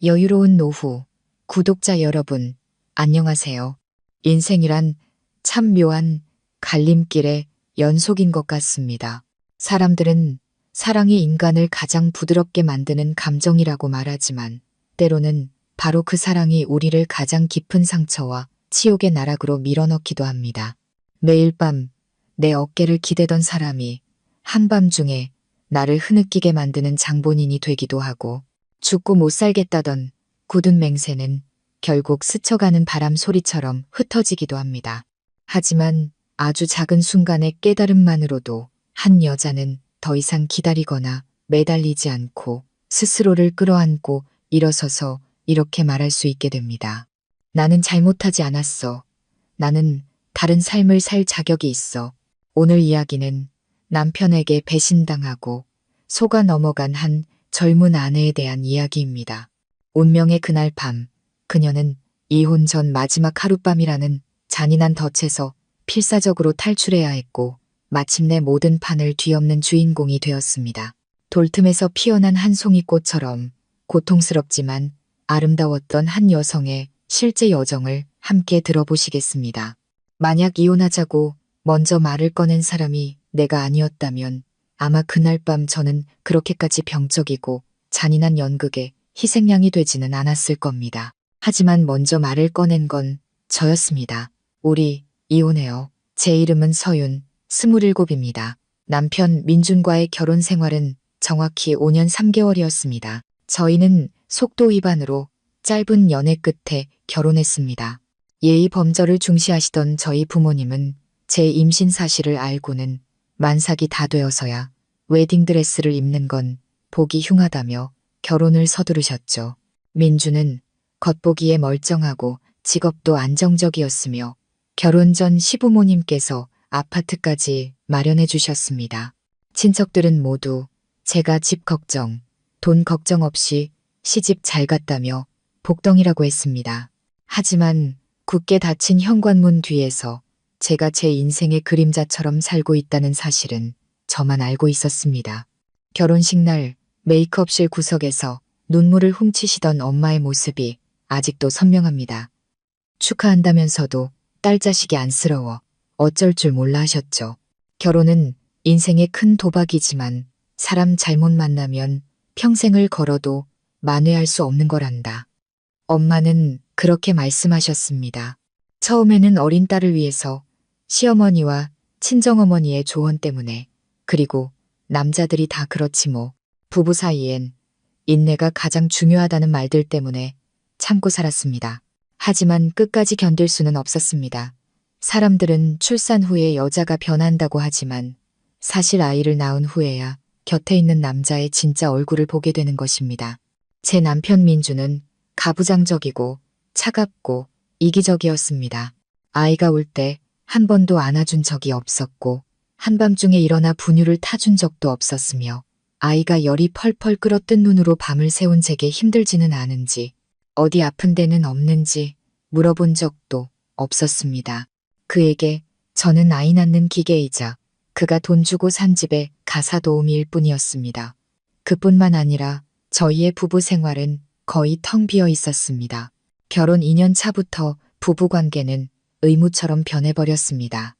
여유로운 노후, 구독자 여러분, 안녕하세요. 인생이란 참 묘한 갈림길의 연속인 것 같습니다. 사람들은 사랑이 인간을 가장 부드럽게 만드는 감정이라고 말하지만 때로는 바로 그 사랑이 우리를 가장 깊은 상처와 치욕의 나락으로 밀어넣기도 합니다. 매일 밤 내 어깨를 기대던 사람이 한밤중에 나를 흐느끼게 만드는 장본인이 되기도 하고 죽고 못 살겠다던 굳은 맹세는 결국 스쳐가는 바람 소리처럼 흩어지기도 합니다. 하지만 아주 작은 순간의 깨달음만으로도 한 여자는 더 이상 기다리거나 매달리지 않고 스스로를 끌어안고 일어서서 이렇게 말할 수 있게 됩니다. 나는 잘못하지 않았어. 나는 다른 삶을 살 자격이 있어. 오늘 이야기는 남편에게 배신당하고 속아 넘어간 한 젊은 아내에 대한 이야기입니다. 운명의 그날 밤, 그녀는 이혼 전 마지막 하룻밤이라는 잔인한 덫에서 필사적으로 탈출해야 했고 마침내 모든 판을 뒤엎는 주인공이 되었습니다. 돌틈에서 피어난 한 송이 꽃처럼 고통스럽지만 아름다웠던 한 여성의 실제 여정을 함께 들어보시겠습니다. 만약 이혼하자고 먼저 말을 꺼낸 사람이 내가 아니었다면 아마 그날 밤 저는 그렇게까지 병적이고 잔인한 연극의 희생양이 되지는 않았을 겁니다. 하지만 먼저 말을 꺼낸 건 저였습니다. 우리 이혼해요. 제 이름은 서윤, 27입니다. 남편 민준과의 결혼 생활은 정확히 5년 3개월이었습니다. 저희는 속도 위반으로 짧은 연애 끝에 결혼했습니다. 예의 범절을 중시하시던 저희 부모님은 제 임신 사실을 알고는 만삭이 다 되어서야 웨딩드레스를 입는 건 보기 흉하다며 결혼을 서두르셨죠. 민주는 겉보기에 멀쩡하고 직업도 안정적이었으며 결혼 전 시부모님께서 아파트까지 마련해 주셨습니다. 친척들은 모두 제가 집 걱정, 돈 걱정 없이 시집 잘 갔다며 복덩이라고 했습니다. 하지만 굳게 닫힌 현관문 뒤에서 제가 제 인생의 그림자처럼 살고 있다는 사실은 저만 알고 있었습니다. 결혼식 날 메이크업실 구석에서 눈물을 훔치시던 엄마의 모습이 아직도 선명합니다. 축하한다면서도 딸 자식이 안쓰러워 어쩔 줄 몰라 하셨죠. 결혼은 인생의 큰 도박이지만 사람 잘못 만나면 평생을 걸어도 만회할 수 없는 거란다. 엄마는 그렇게 말씀하셨습니다. 처음에는 어린 딸을 위해서 시어머니와 친정어머니의 조언 때문에, 그리고 남자들이 다 그렇지 뭐, 부부 사이엔 인내가 가장 중요하다는 말들 때문에 참고 살았습니다. 하지만 끝까지 견딜 수는 없었습니다. 사람들은 출산 후에 여자가 변한다고 하지만 사실 아이를 낳은 후에야 곁에 있는 남자의 진짜 얼굴을 보게 되는 것입니다. 제 남편 민주는 가부장적이고 차갑고 이기적이었습니다. 아이가 울 때 한 번도 안아준 적이 없었고 한밤중에 일어나 분유를 타준 적도 없었으며 아이가 열이 펄펄 끓어뜬 눈으로 밤을 새운 제게 힘들지는 않은지 어디 아픈 데는 없는지 물어본 적도 없었습니다. 그에게 저는 아이 낳는 기계이자 그가 돈 주고 산 집의 가사 도우미일 뿐이었습니다. 그뿐만 아니라 저희의 부부 생활은 거의 텅 비어 있었습니다. 결혼 2년 차부터 부부관계는 의무처럼 변해버렸습니다.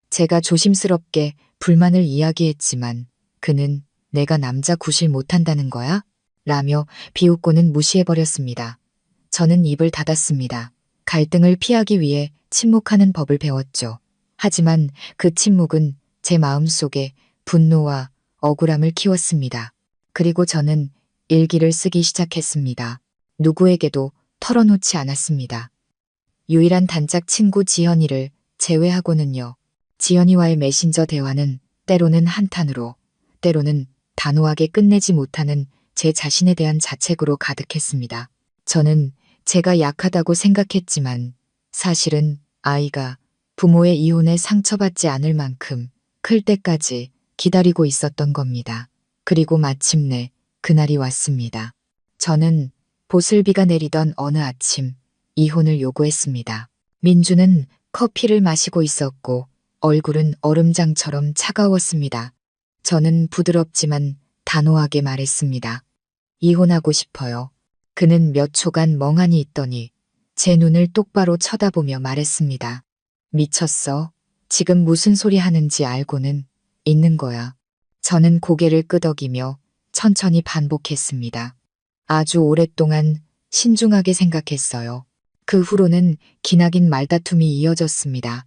제가 조심스럽게 불만을 이야기했지만 그는 내가 남자 구실 못한다는 거야? 라며 비웃고는 무시해버렸습니다. 저는 입을 닫았습니다. 갈등을 피하기 위해 침묵하는 법을 배웠죠. 하지만 그 침묵은 제 마음속에 분노와 억울함을 키웠습니다. 그리고 저는 일기를 쓰기 시작했습니다. 누구에게도 털어놓지 않았습니다. 유일한 단짝 친구 지연이를 제외하고는요. 지연이와의 메신저 대화는 때로는 한탄으로, 때로는 단호하게 끝내지 못하는 제 자신에 대한 자책으로 가득했습니다. 저는 제가 약하다고 생각했지만 사실은 아이가 부모의 이혼에 상처받지 않을 만큼 클 때까지 기다리고 있었던 겁니다. 그리고 마침내 그날이 왔습니다. 저는 보슬비가 내리던 어느 아침 이혼을 요구했습니다. 민주는 커피를 마시고 있었고 얼굴은 얼음장처럼 차가웠습니다. 저는 부드럽지만 단호하게 말했습니다. 이혼하고 싶어요. 그는 몇 초간 멍하니 있더니 제 눈을 똑바로 쳐다보며 말했습니다. 미쳤어. 지금 무슨 소리 하는지 알고는 있는 거야. 저는 고개를 끄덕이며 천천히 반복했습니다. 아주 오랫동안 신중하게 생각했어요. 그 후로는 기나긴 말다툼이 이어졌습니다.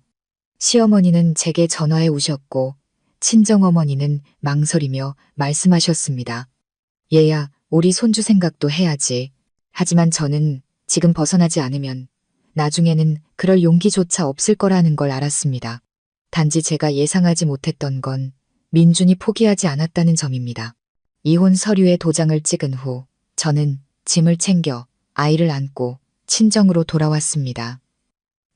시어머니는 제게 전화해 오셨고 친정어머니는 망설이며 말씀하셨습니다. 얘야, 우리 손주 생각도 해야지. 하지만 저는 지금 벗어나지 않으면 나중에는 그럴 용기조차 없을 거라는 걸 알았습니다. 단지 제가 예상하지 못했던 건 민준이 포기하지 않았다는 점입니다. 이혼 서류에 도장을 찍은 후 저는 짐을 챙겨 아이를 안고 친정으로 돌아왔습니다.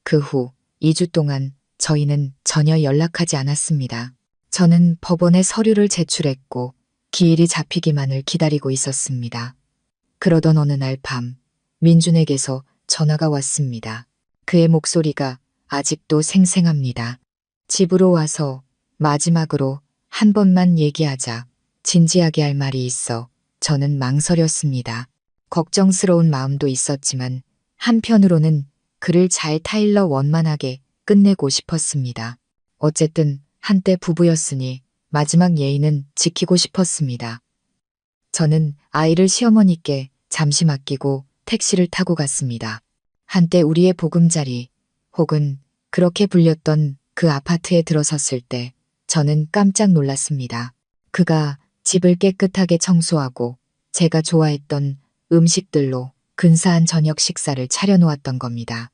그 후 2주 동안 저희는 전혀 연락하지 않았습니다. 저는 법원에 서류를 제출했고 기일이 잡히기만을 기다리고 있었습니다. 그러던 어느 날 밤 민준에게서 전화가 왔습니다. 그의 목소리가 아직도 생생합니다. 집으로 와서 마지막으로 한 번만 얘기하자. 진지하게 할 말이 있어 저는 망설였습니다. 걱정스러운 마음도 있었지만 한편으로는 그를 잘 타일러 원만하게 끝내고 싶었습니다. 어쨌든 한때 부부였으니 마지막 예의는 지키고 싶었습니다. 저는 아이를 시어머니께 잠시 맡기고 택시를 타고 갔습니다. 한때 우리의 보금자리 혹은 그렇게 불렸던 그 아파트에 들어섰을 때 저는 깜짝 놀랐습니다. 그가 집을 깨끗하게 청소하고 제가 좋아했던 음식들로 근사한 저녁 식사를 차려놓았던 겁니다.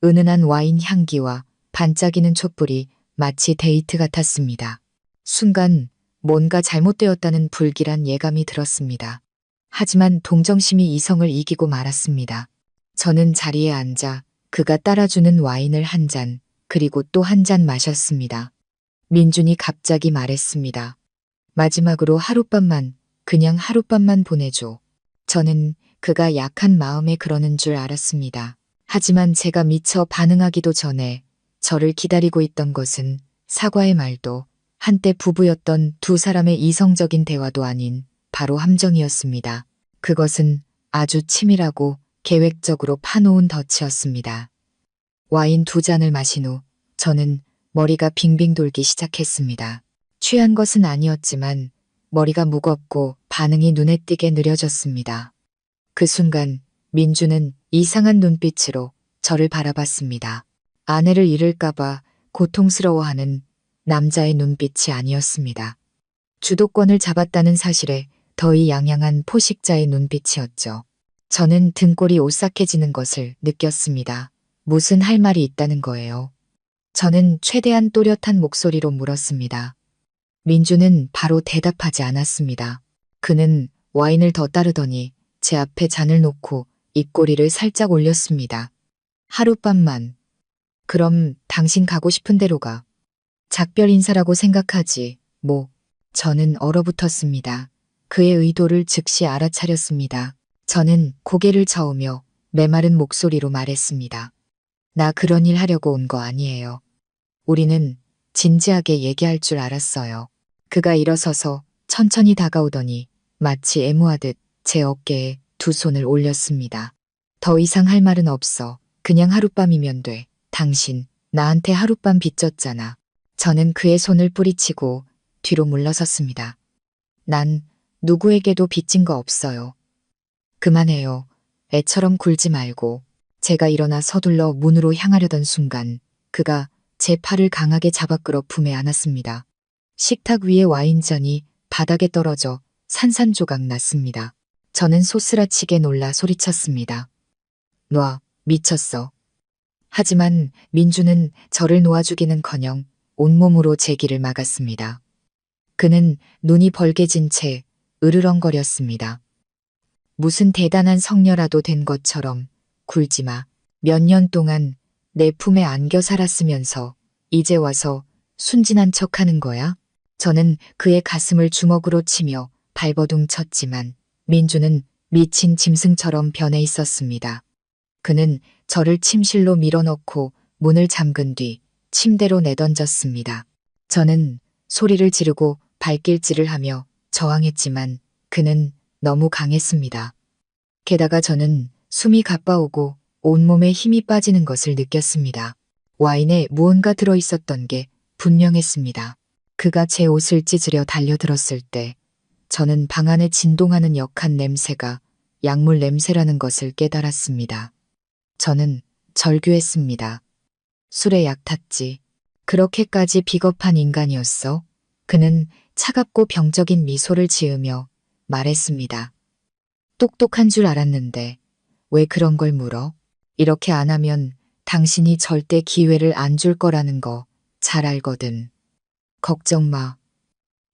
은은한 와인 향기와 반짝이는 촛불이 마치 데이트 같았습니다. 순간 뭔가 잘못되었다는 불길한 예감이 들었습니다. 하지만 동정심이 이성을 이기고 말았습니다. 저는 자리에 앉아 그가 따라주는 와인을 한 잔, 그리고 또 한 잔 마셨습니다. 민준이 갑자기 말했습니다. 마지막으로 하룻밤만, 그냥 하룻밤만 보내줘. 저는 그가 약한 마음에 그러는 줄 알았습니다. 하지만 제가 미처 반응하기도 전에 저를 기다리고 있던 것은 사과의 말도 한때 부부였던 두 사람의 이성적인 대화도 아닌 바로 함정이었습니다. 그것은 아주 치밀하고 계획적으로 파놓은 덫이었습니다. 와인 2잔을 마신 후 저는 머리가 빙빙 돌기 시작했습니다. 취한 것은 아니었지만 머리가 무겁고 반응이 눈에 띄게 느려졌습니다. 그 순간 민주는 이상한 눈빛으로 저를 바라봤습니다. 아내를 잃을까봐 고통스러워하는 남자의 눈빛이 아니었습니다. 주도권을 잡았다는 사실에 더위 양양한 포식자의 눈빛이었죠. 저는 등골이 오싹해지는 것을 느꼈습니다. 무슨 할 말이 있다는 거예요. 저는 최대한 또렷한 목소리로 물었습니다. 민주는 바로 대답하지 않았습니다. 그는 와인을 더 따르더니 제 앞에 잔을 놓고 입꼬리를 살짝 올렸습니다. 하룻밤만. 그럼 당신 가고 싶은 대로 가. 작별 인사라고 생각하지, 뭐. 저는 얼어붙었습니다. 그의 의도를 즉시 알아차렸습니다. 저는 고개를 저으며 메마른 목소리로 말했습니다. 나 그런 일 하려고 온 거 아니에요. 우리는 진지하게 얘기할 줄 알았어요. 그가 일어서서 천천히 다가오더니 마치 애무하듯 제 어깨에 두 손을 올렸습니다. 더 이상 할 말은 없어. 그냥 하룻밤이면 돼. 당신 나한테 하룻밤 빚졌잖아. 저는 그의 손을 뿌리치고 뒤로 물러섰습니다. 난 누구에게도 빚진 거 없어요. 그만해요. 애처럼 굴지 말고. 제가 일어나 서둘러 문으로 향하려던 순간 그가 제 팔을 강하게 잡아 끌어 품에 안았습니다. 식탁 위의 와인잔이 바닥에 떨어져 산산조각 났습니다. 저는 소스라치게 놀라 소리쳤습니다. 놔, 미쳤어. 하지만 민주는 저를 놓아주기는커녕 온몸으로 제 길을 막았습니다. 그는 눈이 벌개진 채 으르렁거렸습니다. 무슨 대단한 성녀라도 된 것처럼 굴지 마. 몇 년 동안 내 품에 안겨 살았으면서 이제 와서 순진한 척하는 거야? 저는 그의 가슴을 주먹으로 치며 발버둥 쳤지만 민주는 미친 짐승처럼 변해 있었습니다. 그는 저를 침실로 밀어넣고 문을 잠근 뒤 침대로 내던졌습니다. 저는 소리를 지르고 발길질을 하며 저항했지만 그는 너무 강했습니다. 게다가 저는 숨이 가빠오고 온몸에 힘이 빠지는 것을 느꼈습니다. 와인에 무언가 들어있었던 게 분명했습니다. 그가 제 옷을 찢으려 달려들었을 때 저는 방 안에 진동하는 역한 냄새가 약물 냄새라는 것을 깨달았습니다. 저는 절규했습니다. 술에 약 탔지. 그렇게까지 비겁한 인간이었어? 그는 차갑고 병적인 미소를 지으며 말했습니다. 똑똑한 줄 알았는데 왜 그런 걸 물어? 이렇게 안 하면 당신이 절대 기회를 안 줄 거라는 거 잘 알거든. 걱정 마.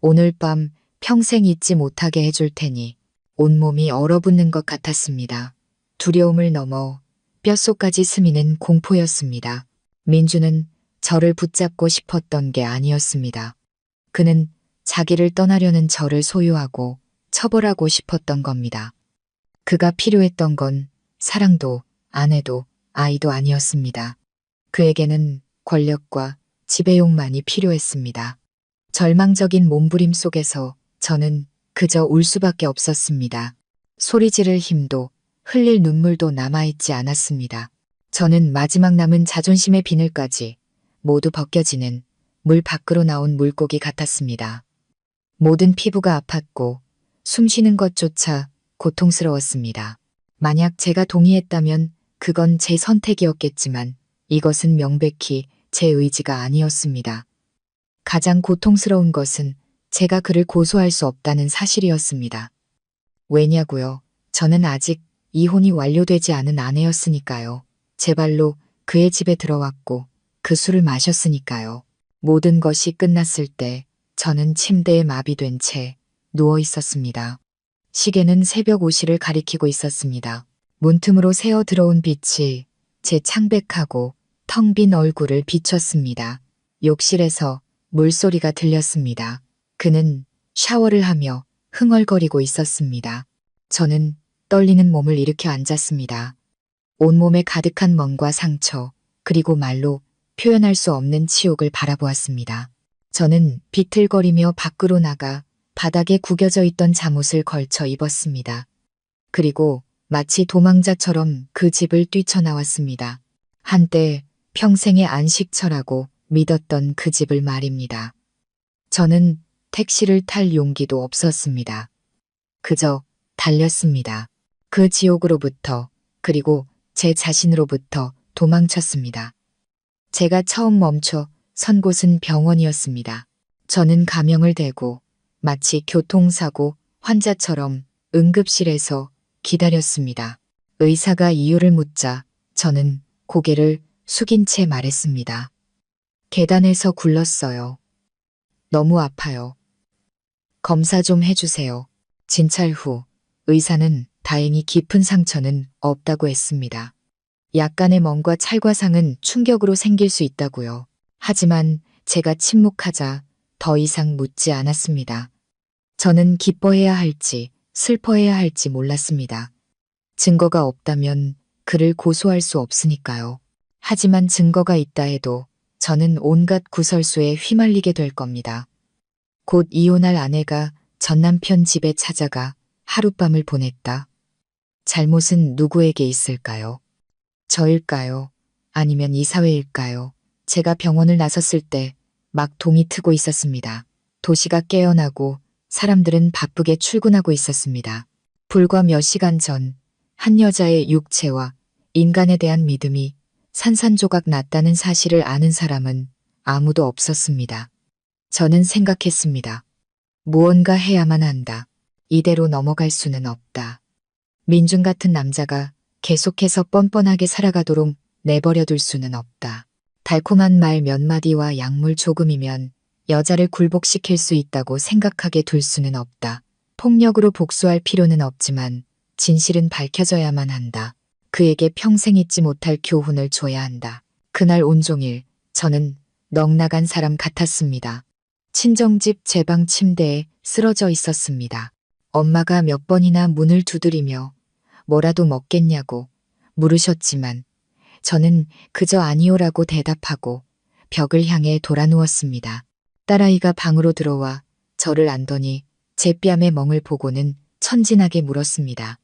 오늘 밤 평생 잊지 못하게 해줄 테니. 온몸이 얼어붙는 것 같았습니다. 두려움을 넘어 뼛속까지 스미는 공포였습니다. 민주는 저를 붙잡고 싶었던 게 아니었습니다. 그는 자기를 떠나려는 저를 소유하고 처벌하고 싶었던 겁니다. 그가 필요했던 건 사랑도 아내도 아이도 아니었습니다. 그에게는 권력과 지배욕만이 필요했습니다. 절망적인 몸부림 속에서 저는 그저 울 수밖에 없었습니다. 소리 지를 힘도 흘릴 눈물도 남아있지 않았습니다. 저는 마지막 남은 자존심의 비늘까지 모두 벗겨지는 물 밖으로 나온 물고기 같았습니다. 모든 피부가 아팠고 숨쉬는 것조차 고통스러웠습니다. 만약 제가 동의했다면 그건 제 선택이었겠지만 이것은 명백히 제 의지가 아니었습니다. 가장 고통스러운 것은 제가 그를 고소할 수 없다는 사실이었습니다. 왜냐고요? 저는 아직 이혼이 완료되지 않은 아내였으니까요. 제 발로 그의 집에 들어왔고 그 술을 마셨으니까요. 모든 것이 끝났을 때 저는 침대에 마비된 채 누워 있었습니다. 시계는 새벽 5시를 가리키고 있었습니다. 문틈으로 새어 들어온 빛이 제 창백하고 텅 빈 얼굴을 비췄습니다. 욕실에서 물소리가 들렸습니다. 그는 샤워를 하며 흥얼거리고 있었습니다. 저는 떨리는 몸을 일으켜 앉았습니다. 온몸에 가득한 멍과 상처, 그리고 말로 표현할 수 없는 치욕을 바라보았습니다. 저는 비틀거리며 밖으로 나가 바닥에 구겨져 있던 잠옷을 걸쳐 입었습니다. 그리고 마치 도망자처럼 그 집을 뛰쳐나왔습니다. 한때 평생의 안식처라고 믿었던 그 집을 말입니다. 저는 택시를 탈 용기도 없었습니다. 그저 달렸습니다. 그 지옥으로부터, 그리고 제 자신으로부터 도망쳤습니다. 제가 처음 멈춰 선 곳은 병원이었습니다. 저는 가명을 대고 마치 교통사고 환자처럼 응급실에서 기다렸습니다. 의사가 이유를 묻자 저는 고개를 숙인 채 말했습니다. 계단에서 굴렀어요. 너무 아파요. 검사 좀 해주세요. 진찰 후 의사는 다행히 깊은 상처는 없다고 했습니다. 약간의 멍과 찰과상은 충격으로 생길 수 있다고요. 하지만 제가 침묵하자 더 이상 묻지 않았습니다. 저는 기뻐해야 할지 슬퍼해야 할지 몰랐습니다. 증거가 없다면 그를 고소할 수 없으니까요. 하지만 증거가 있다 해도 저는 온갖 구설수에 휘말리게 될 겁니다. 곧 이혼할 아내가 전 남편 집에 찾아가 하룻밤을 보냈다. 잘못은 누구에게 있을까요? 저일까요? 아니면 이 사회일까요? 제가 병원을 나섰을 때 막 동이 트고 있었습니다. 도시가 깨어나고 사람들은 바쁘게 출근하고 있었습니다. 불과 몇 시간 전 한 여자의 육체와 인간에 대한 믿음이 산산조각 났다는 사실을 아는 사람은 아무도 없었습니다. 저는 생각했습니다. 무언가 해야만 한다. 이대로 넘어갈 수는 없다. 민준 같은 남자가 계속해서 뻔뻔하게 살아가도록 내버려둘 수는 없다. 달콤한 말 몇 마디와 약물 조금이면 여자를 굴복시킬 수 있다고 생각하게 둘 수는 없다. 폭력으로 복수할 필요는 없지만 진실은 밝혀져야만 한다. 그에게 평생 잊지 못할 교훈을 줘야 한다. 그날 온종일 저는 넋나간 사람 같았습니다. 친정집 제 방 침대에 쓰러져 있었습니다. 엄마가 몇 번이나 문을 두드리며 뭐라도 먹겠냐고 물으셨지만 저는 그저 아니오라고 대답하고 벽을 향해 돌아 누웠습니다. 딸아이가 방으로 들어와 저를 안더니 제 뺨에 멍을 보고는 천진하게 물었습니다.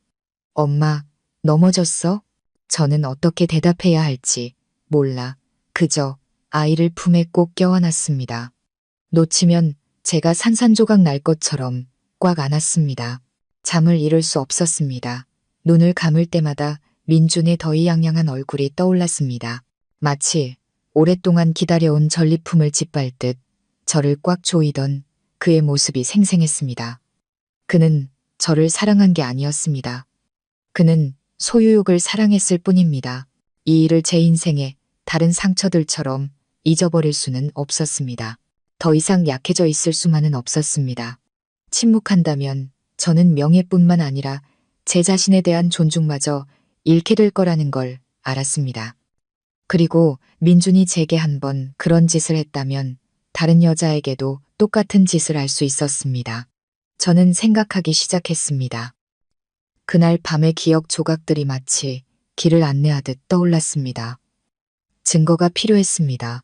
엄마, 넘어졌어? 저는 어떻게 대답해야 할지 몰라 그저 아이를 품에 꼭 껴안았습니다. 놓치면 제가 산산조각 날 것처럼 꽉 안았습니다. 잠을 이룰 수 없었습니다. 눈을 감을 때마다 민준의 더이양양한 얼굴이 떠올랐습니다. 마치 오랫동안 기다려온 전리품을 짓밟듯 저를 꽉 조이던 그의 모습이 생생했습니다. 그는 저를 사랑한 게 아니었습니다. 그는 소유욕을 사랑했을 뿐입니다. 이 일을 제 인생의 다른 상처들처럼 잊어버릴 수는 없었습니다. 더 이상 약해져 있을 수만은 없었습니다. 침묵한다면 저는 명예뿐만 아니라 제 자신에 대한 존중마저 잃게 될 거라는 걸 알았습니다. 그리고 민준이 제게 한 번 그런 짓을 했다면 다른 여자에게도 똑같은 짓을 할 수 있었습니다. 저는 생각하기 시작했습니다. 그날 밤의 기억 조각들이 마치 길을 안내하듯 떠올랐습니다. 증거가 필요했습니다.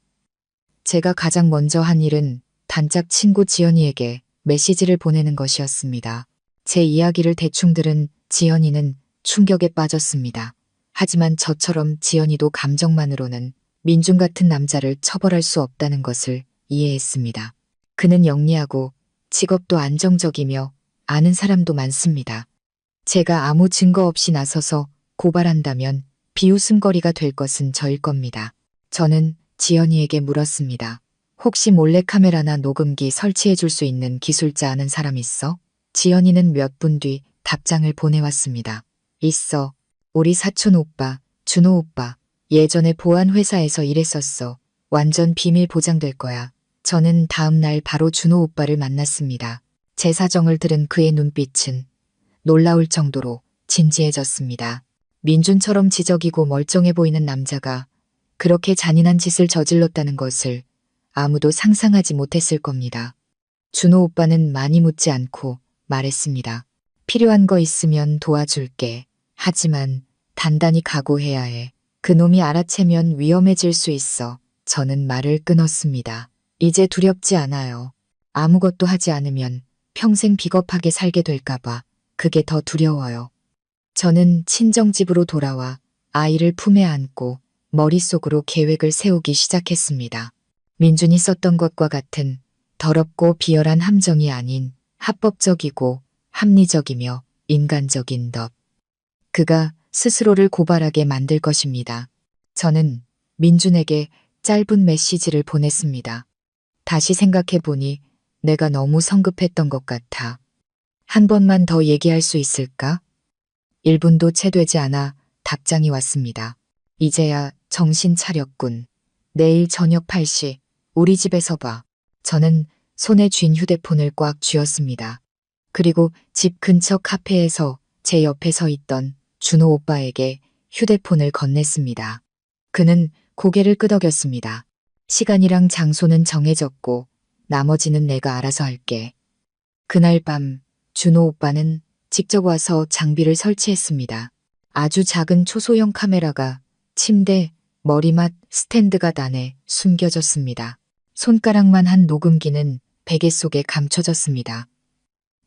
제가 가장 먼저 한 일은 단짝 친구 지연이에게 메시지를 보내는 것이었습니다. 제 이야기를 대충 들은 지연이는 충격에 빠졌습니다. 하지만 저처럼 지연이도 감정만으로는 민준 같은 남자를 처벌할 수 없다는 것을 이해했습니다. 그는 영리하고 직업도 안정적이며 아는 사람도 많습니다. 제가 아무 증거 없이 나서서 고발한다면 비웃음거리가 될 것은 저일 겁니다. 저는 지연이에게 물었습니다. 혹시 몰래카메라나 녹음기 설치해 줄 수 있는 기술자 아는 사람 있어? 지연이는 몇 분 뒤 답장을 보내왔습니다. 있어. 우리 사촌 오빠, 준호 오빠. 예전에 보안회사에서 일했었어. 완전 비밀 보장될 거야. 저는 다음 날 바로 준호 오빠를 만났습니다. 제 사정을 들은 그의 눈빛은 놀라울 정도로 진지해졌습니다. 민준처럼 지적이고 멀쩡해 보이는 남자가 그렇게 잔인한 짓을 저질렀다는 것을 아무도 상상하지 못했을 겁니다. 준호 오빠는 많이 묻지 않고 말했습니다. 필요한 거 있으면 도와줄게. 하지만 단단히 각오해야 해. 그놈이 알아채면 위험해질 수 있어. 저는 말을 끊었습니다. 이제 두렵지 않아요. 아무것도 하지 않으면 평생 비겁하게 살게 될까봐 그게 더 두려워요. 저는 친정집으로 돌아와 아이를 품에 안고 머릿속으로 계획을 세우기 시작했습니다. 민준이 썼던 것과 같은 더럽고 비열한 함정이 아닌 합법적이고 합리적이며 인간적인 덫. 그가 스스로를 고발하게 만들 것입니다. 저는 민준에게 짧은 메시지를 보냈습니다. 다시 생각해보니 내가 너무 성급했던 것 같아. 한 번만 더 얘기할 수 있을까? 1분도 채 되지 않아 답장이 왔습니다. 이제야 정신 차렸군. 내일 저녁 8시 우리 집에서 봐. 저는 손에 쥔 휴대폰을 꽉 쥐었습니다. 그리고 집 근처 카페에서 제 옆에 서 있던 준호 오빠에게 휴대폰을 건넸습니다. 그는 고개를 끄덕였습니다. 시간이랑 장소는 정해졌고 나머지는 내가 알아서 할게. 그날 밤 준호 오빠는 직접 와서 장비를 설치했습니다. 아주 작은 초소형 카메라가 침대, 머리맡, 스탠드가 단에 숨겨졌습니다. 손가락만 한 녹음기는 베개 속에 감춰졌습니다.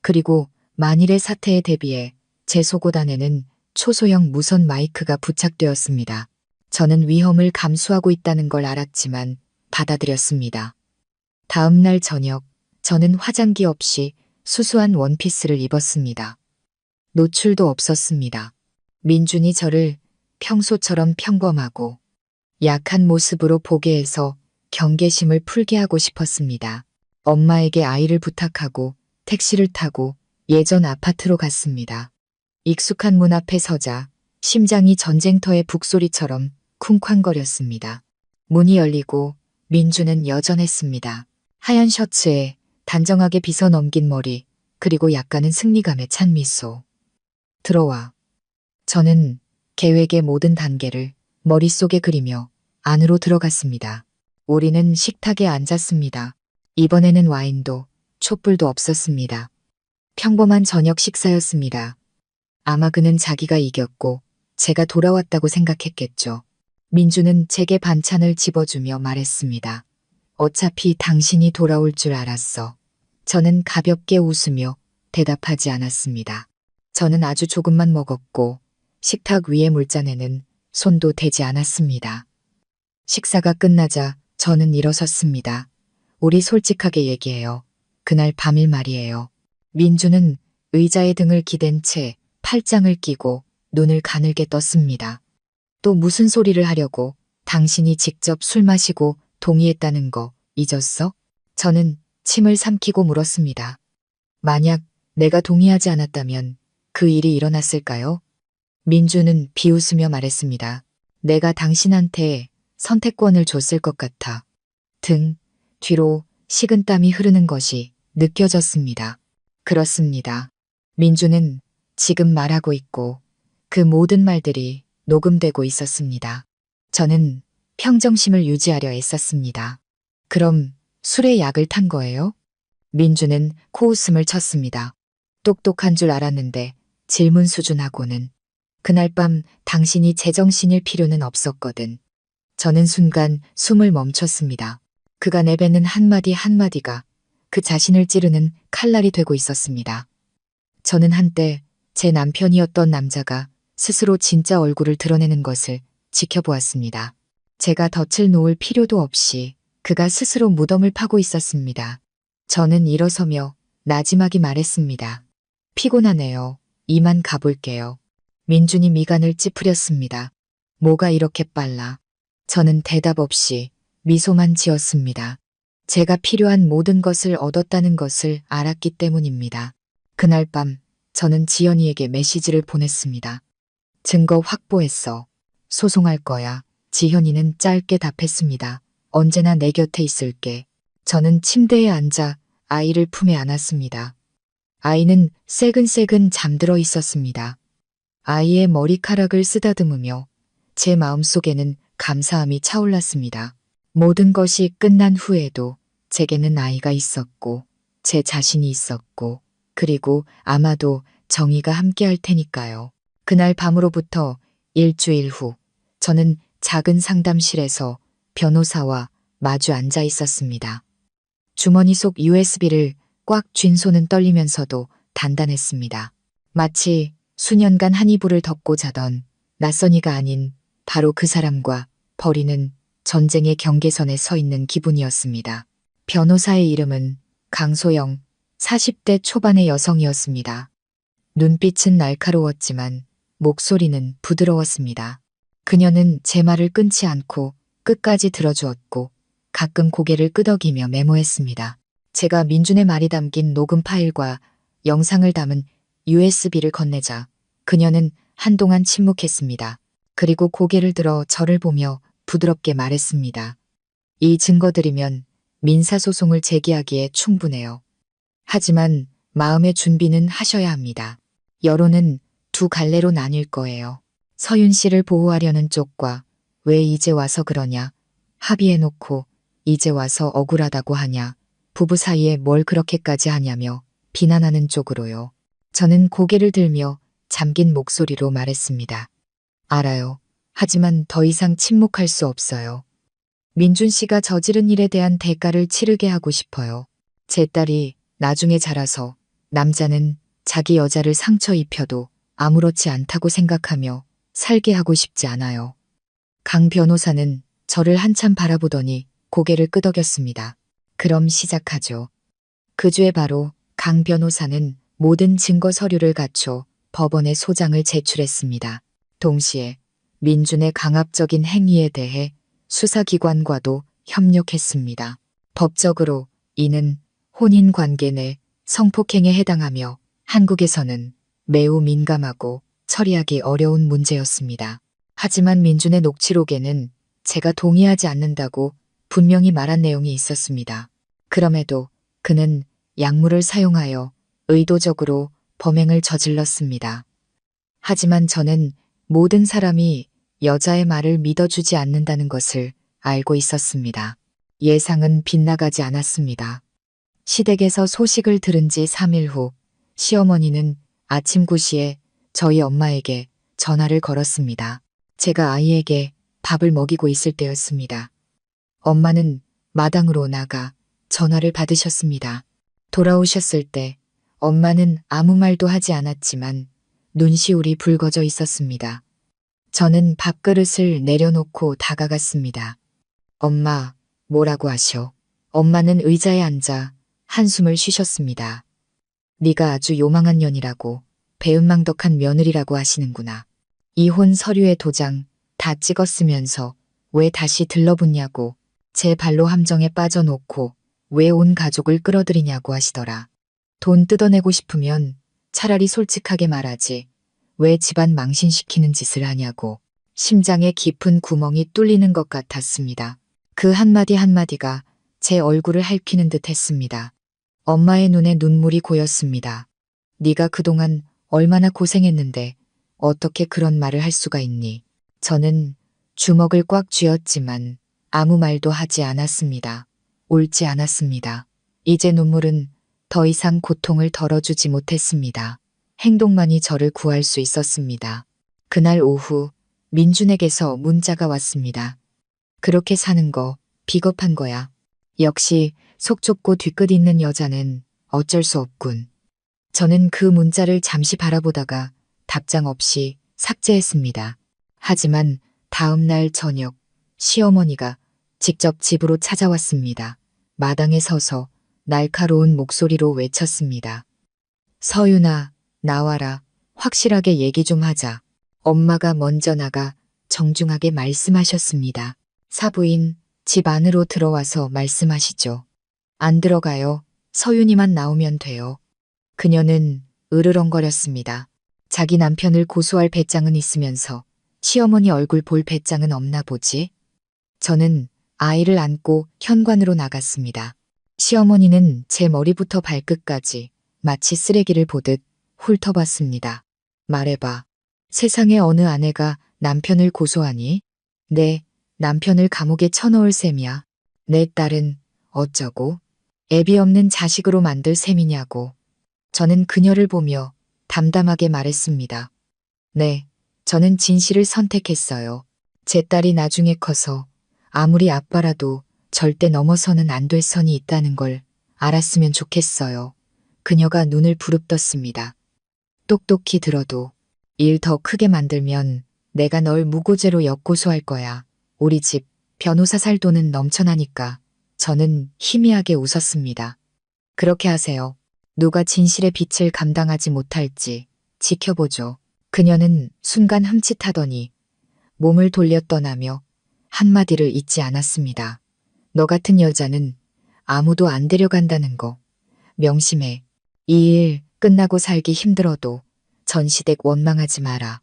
그리고 만일의 사태에 대비해 제 속옷 안에는 초소형 무선 마이크가 부착되었습니다. 저는 위험을 감수하고 있다는 걸 알았지만 받아들였습니다. 다음 날 저녁, 저는 화장기 없이 수수한 원피스를 입었습니다. 노출도 없었습니다. 민준이 저를 평소처럼 평범하고 약한 모습으로 보게 해서 경계심을 풀게 하고 싶었습니다. 엄마에게 아이를 부탁하고 택시를 타고 예전 아파트로 갔습니다. 익숙한 문 앞에 서자 심장이 전쟁터의 북소리처럼 쿵쾅거렸습니다. 문이 열리고 민준은 여전했습니다. 하얀 셔츠에 단정하게 빗어 넘긴 머리, 그리고 약간은 승리감에 찬 미소. 들어와. 저는 계획의 모든 단계를 머릿속에 그리며 안으로 들어갔습니다. 우리는 식탁에 앉았습니다. 이번에는 와인도 촛불도 없었습니다. 평범한 저녁 식사였습니다. 아마 그는 자기가 이겼고 제가 돌아왔다고 생각했겠죠. 민주는 제게 반찬을 집어주며 말했습니다. 어차피 당신이 돌아올 줄 알았어. 저는 가볍게 웃으며 대답하지 않았습니다. 저는 아주 조금만 먹었고 식탁 위의 물잔에는 손도 대지 않았습니다. 식사가 끝나자 저는 일어섰습니다. 우리 솔직하게 얘기해요. 그날 밤일 말이에요. 민주는 의자에 등을 기댄 채 팔짱을 끼고 눈을 가늘게 떴습니다. 또 무슨 소리를 하려고? 당신이 직접 술 마시고 동의했다는 거 잊었어? 저는 침을 삼키고 물었습니다. 만약 내가 동의하지 않았다면 그 일이 일어났을까요? 민주는 비웃으며 말했습니다. 내가 당신한테 선택권을 줬을 것 같아. 등 뒤로 식은땀이 흐르는 것이 느껴졌습니다. 그렇습니다. 민주는 지금 말하고 있고 그 모든 말들이 녹음되고 있었습니다. 저는 평정심을 유지하려 애썼습니다. 그럼 술에 약을 탄 거예요? 민주는 코웃음을 쳤습니다. 똑똑한 줄 알았는데 질문 수준하고는. 그날 밤 당신이 제정신일 필요는 없었거든. 저는 순간 숨을 멈췄습니다. 그가 내뱉는 한마디 한마디가 그 자신을 찌르는 칼날이 되고 있었습니다. 저는 한때 제 남편이었던 남자가 스스로 진짜 얼굴을 드러내는 것을 지켜보았습니다. 제가 덫을 놓을 필요도 없이 그가 스스로 무덤을 파고 있었습니다. 저는 일어서며 나지막이 말했습니다. 피곤하네요. 이만 가볼게요. 민준이 미간을 찌푸렸습니다. 뭐가 이렇게 빨라? 저는 대답 없이 미소만 지었습니다. 제가 필요한 모든 것을 얻었다는 것을 알았기 때문입니다. 그날 밤 저는 지연이에게 메시지를 보냈습니다. 증거 확보했어. 소송할 거야. 지현이는 짧게 답했습니다. 언제나 내 곁에 있을게. 저는 침대에 앉아 아이를 품에 안았습니다. 아이는 새근새근 잠들어 있었습니다. 아이의 머리카락을 쓰다듬으며 제 마음속에는 감사함이 차올랐습니다. 모든 것이 끝난 후에도 제게는 아이가 있었고 제 자신이 있었고 그리고 아마도 정의가 함께할 테니까요. 그날 밤으로부터 일주일 후 저는 작은 상담실에서 변호사와 마주 앉아 있었습니다. 주머니 속 USB를 꽉 쥔 손은 떨리면서도 단단했습니다. 마치 수년간 한 이불을 덮고 자던 낯선이가 아닌 바로 그 사람과 벌이는 전쟁의 경계선에 서 있는 기분이었습니다. 변호사의 이름은 강소영, 40대 초반의 여성이었습니다. 눈빛은 날카로웠지만 목소리는 부드러웠습니다. 그녀는 제 말을 끊지 않고 끝까지 들어주었고 가끔 고개를 끄덕이며 메모했습니다. 제가 민준의 말이 담긴 녹음 파일과 영상을 담은 USB를 건네자 그녀는 한동안 침묵했습니다. 그리고 고개를 들어 저를 보며 부드럽게 말했습니다. 이 증거들이면 민사소송을 제기하기에 충분해요. 하지만 마음의 준비는 하셔야 합니다. 여론은 두 갈래로 나뉠 거예요. 서윤 씨를 보호하려는 쪽과 왜 이제 와서 그러냐, 합의해놓고 이제 와서 억울하다고 하냐, 부부 사이에 뭘 그렇게까지 하냐며 비난하는 쪽으로요. 저는 고개를 들며 잠긴 목소리로 말했습니다. 알아요. 하지만 더 이상 침묵할 수 없어요. 민준 씨가 저지른 일에 대한 대가를 치르게 하고 싶어요. 제 딸이 나중에 자라서 남자는 자기 여자를 상처 입혀도 아무렇지 않다고 생각하며 살게 하고 싶지 않아요. 강 변호사는 저를 한참 바라보더니 고개를 끄덕였습니다. 그럼 시작하죠. 그 주에 바로 강 변호사는 모든 증거 서류를 갖춰 법원에 소장을 제출했습니다. 동시에 민준의 강압적인 행위에 대해 수사기관과도 협력했습니다. 법적으로 이는 혼인관계 내 성폭행에 해당하며 한국에서는 매우 민감하고 처리하기 어려운 문제였습니다. 하지만 민준의 녹취록에는 제가 동의하지 않는다고 분명히 말한 내용이 있었습니다. 그럼에도 그는 약물을 사용하여 의도적으로 범행을 저질렀습니다. 하지만 저는 모든 사람이 여자의 말을 믿어주지 않는다는 것을 알고 있었습니다. 예상은 빗나가지 않았습니다. 시댁에서 소식을 들은 지 3일 후 시어머니는 아침 9시에 저희 엄마에게 전화를 걸었습니다. 제가 아이에게 밥을 먹이고 있을 때였습니다. 엄마는 마당으로 나가 전화를 받으셨습니다. 돌아오셨을 때 엄마는 아무 말도 하지 않았지만 눈시울이 붉어져 있었습니다. 저는 밥그릇을 내려놓고 다가갔습니다. 엄마, 뭐라고 하셔? 엄마는 의자에 앉아 한숨을 쉬셨습니다. 네가 아주 요망한 년이라고, 배은망덕한 며느리라고 하시는구나. 이혼 서류에 도장 다 찍었으면서 왜 다시 들러붙냐고, 제 발로 함정에 빠져놓고 왜 온 가족을 끌어들이냐고 하시더라. 돈 뜯어내고 싶으면 차라리 솔직하게 말하지, 왜 집안 망신시키는 짓을 하냐고. 심장에 깊은 구멍이 뚫리는 것 같았습니다. 그 한마디 한마디가 제 얼굴을 핥히는 듯 했습니다. 엄마의 눈에 눈물이 고였습니다. 네가 그동안 얼마나 고생했는데 어떻게 그런 말을 할 수가 있니? 저는 주먹을 꽉 쥐었지만 아무 말도 하지 않았습니다. 울지 않았습니다. 이제 눈물은 더 이상 고통을 덜어주지 못했습니다. 행동만이 저를 구할 수 있었습니다. 그날 오후 민준에게서 문자가 왔습니다. 그렇게 사는 거 비겁한 거야. 역시 속 좁고 뒤끝 있는 여자는 어쩔 수 없군. 저는 그 문자를 잠시 바라보다가 답장 없이 삭제했습니다. 하지만 다음 날 저녁 시어머니가 직접 집으로 찾아왔습니다. 마당에 서서 날카로운 목소리로 외쳤습니다. 서윤아, 나와라. 확실하게 얘기 좀 하자. 엄마가 먼저 나가 정중하게 말씀하셨습니다. 사부인, 집 안으로 들어와서 말씀하시죠. 안 들어가요. 서윤이만 나오면 돼요. 그녀는 으르렁거렸습니다. 자기 남편을 고소할 배짱은 있으면서 시어머니 얼굴 볼 배짱은 없나 보지? 저는 아이를 안고 현관으로 나갔습니다. 시어머니는 제 머리부터 발끝까지 마치 쓰레기를 보듯 훑어봤습니다. 말해봐. 세상에 어느 아내가 남편을 고소하니? 네, 남편을 감옥에 쳐넣을 셈이야. 내 딸은 어쩌고? 애비 없는 자식으로 만들 셈이냐고. 저는 그녀를 보며 담담하게 말했습니다. 네, 저는 진실을 선택했어요. 제 딸이 나중에 커서 아무리 아빠라도 절대 넘어서는 안 될 선이 있다는 걸 알았으면 좋겠어요. 그녀가 눈을 부릅떴습니다. 똑똑히 들어도 일 더 크게 만들면 내가 널 무고죄로 역고소할 거야. 우리 집 변호사 살 돈은 넘쳐나니까. 저는 희미하게 웃었습니다. 그렇게 하세요. 누가 진실의 빛을 감당하지 못할지 지켜보죠. 그녀는 순간 흠칫하더니 몸을 돌려 떠나며 한마디를 잊지 않았습니다. 너 같은 여자는 아무도 안 데려간다는 거. 명심해. 이 일 끝나고 살기 힘들어도 전시댁 원망하지 마라.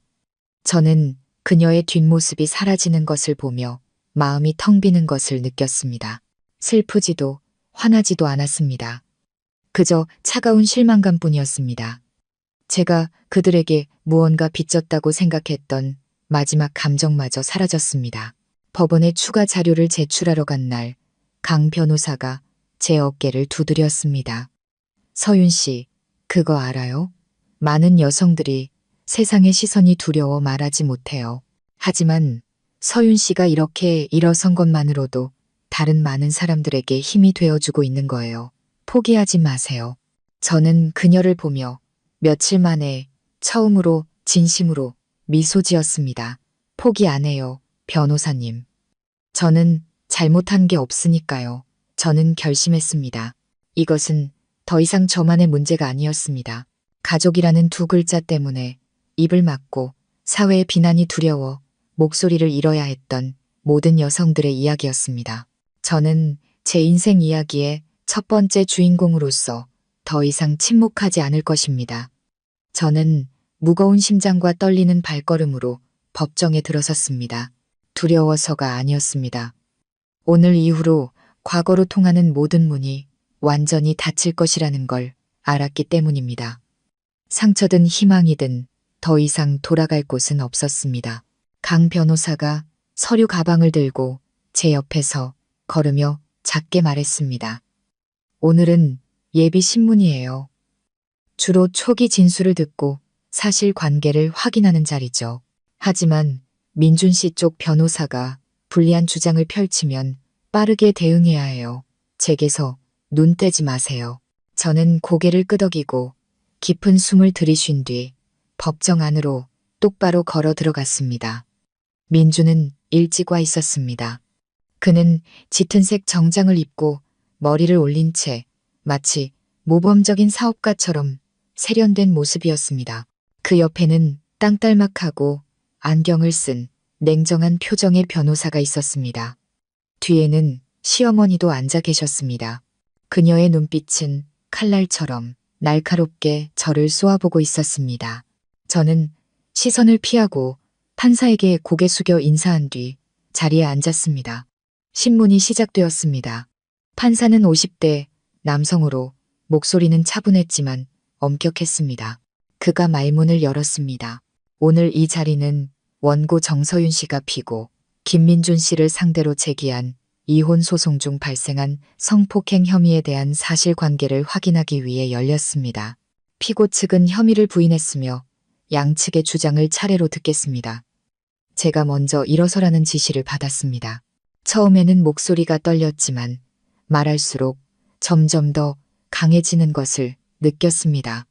저는 그녀의 뒷모습이 사라지는 것을 보며 마음이 텅 비는 것을 느꼈습니다. 슬프지도 화나지도 않았습니다. 그저 차가운 실망감뿐이었습니다. 제가 그들에게 무언가 빚졌다고 생각했던 마지막 감정마저 사라졌습니다. 법원에 추가 자료를 제출하러 간 날, 강 변호사가 제 어깨를 두드렸습니다. 서윤 씨, 그거 알아요? 많은 여성들이 세상의 시선이 두려워 말하지 못해요. 하지만 서윤 씨가 이렇게 일어선 것만으로도 다른 많은 사람들에게 힘이 되어주고 있는 거예요. 포기하지 마세요. 저는 그녀를 보며 며칠 만에 처음으로 진심으로 미소 지었습니다. 포기 안 해요, 변호사님. 저는 잘못한 게 없으니까요. 저는 결심했습니다. 이것은 더 이상 저만의 문제가 아니었습니다. 가족이라는 두 글자 때문에 입을 막고 사회의 비난이 두려워 목소리를 잃어야 했던 모든 여성들의 이야기였습니다. 저는 제 인생 이야기의 첫 번째 주인공으로서 더 이상 침묵하지 않을 것입니다. 저는 무거운 심장과 떨리는 발걸음으로 법정에 들어섰습니다. 두려워서가 아니었습니다. 오늘 이후로 과거로 통하는 모든 문이 완전히 닫힐 것이라는 걸 알았기 때문입니다. 상처든 희망이든 더 이상 돌아갈 곳은 없었습니다. 강 변호사가 서류 가방을 들고 제 옆에서 걸으며 작게 말했습니다. 오늘은 예비 신문이에요. 주로 초기 진술을 듣고 사실 관계를 확인하는 자리죠. 하지만 민준 씨 쪽 변호사가 불리한 주장을 펼치면 빠르게 대응해야 해요. 제게서 눈 떼지 마세요. 저는 고개를 끄덕이고 깊은 숨을 들이쉰 뒤 법정 안으로 똑바로 걸어 들어갔습니다. 민주는 일찍 와 있었습니다. 그는 짙은색 정장을 입고 머리를 올린 채 마치 모범적인 사업가처럼 세련된 모습이었습니다. 그 옆에는 땅딸막하고 안경을 쓴 냉정한 표정의 변호사가 있었습니다. 뒤에는 시어머니도 앉아 계셨습니다. 그녀의 눈빛은 칼날처럼 날카롭게 저를 쏘아보고 있었습니다. 저는 시선을 피하고 판사에게 고개 숙여 인사한 뒤 자리에 앉았습니다. 신문이 시작되었습니다. 판사는 50대 남성으로 목소리는 차분했지만 엄격했습니다. 그가 말문을 열었습니다. 오늘 이 자리는 원고 정서윤 씨가 피고 김민준 씨를 상대로 제기한 이혼 소송 중 발생한 성폭행 혐의에 대한 사실관계를 확인하기 위해 열렸습니다. 피고 측은 혐의를 부인했으며 양측의 주장을 차례로 듣겠습니다. 제가 먼저 일어서라는 지시를 받았습니다. 처음에는 목소리가 떨렸지만 말할수록 점점 더 강해지는 것을 느꼈습니다.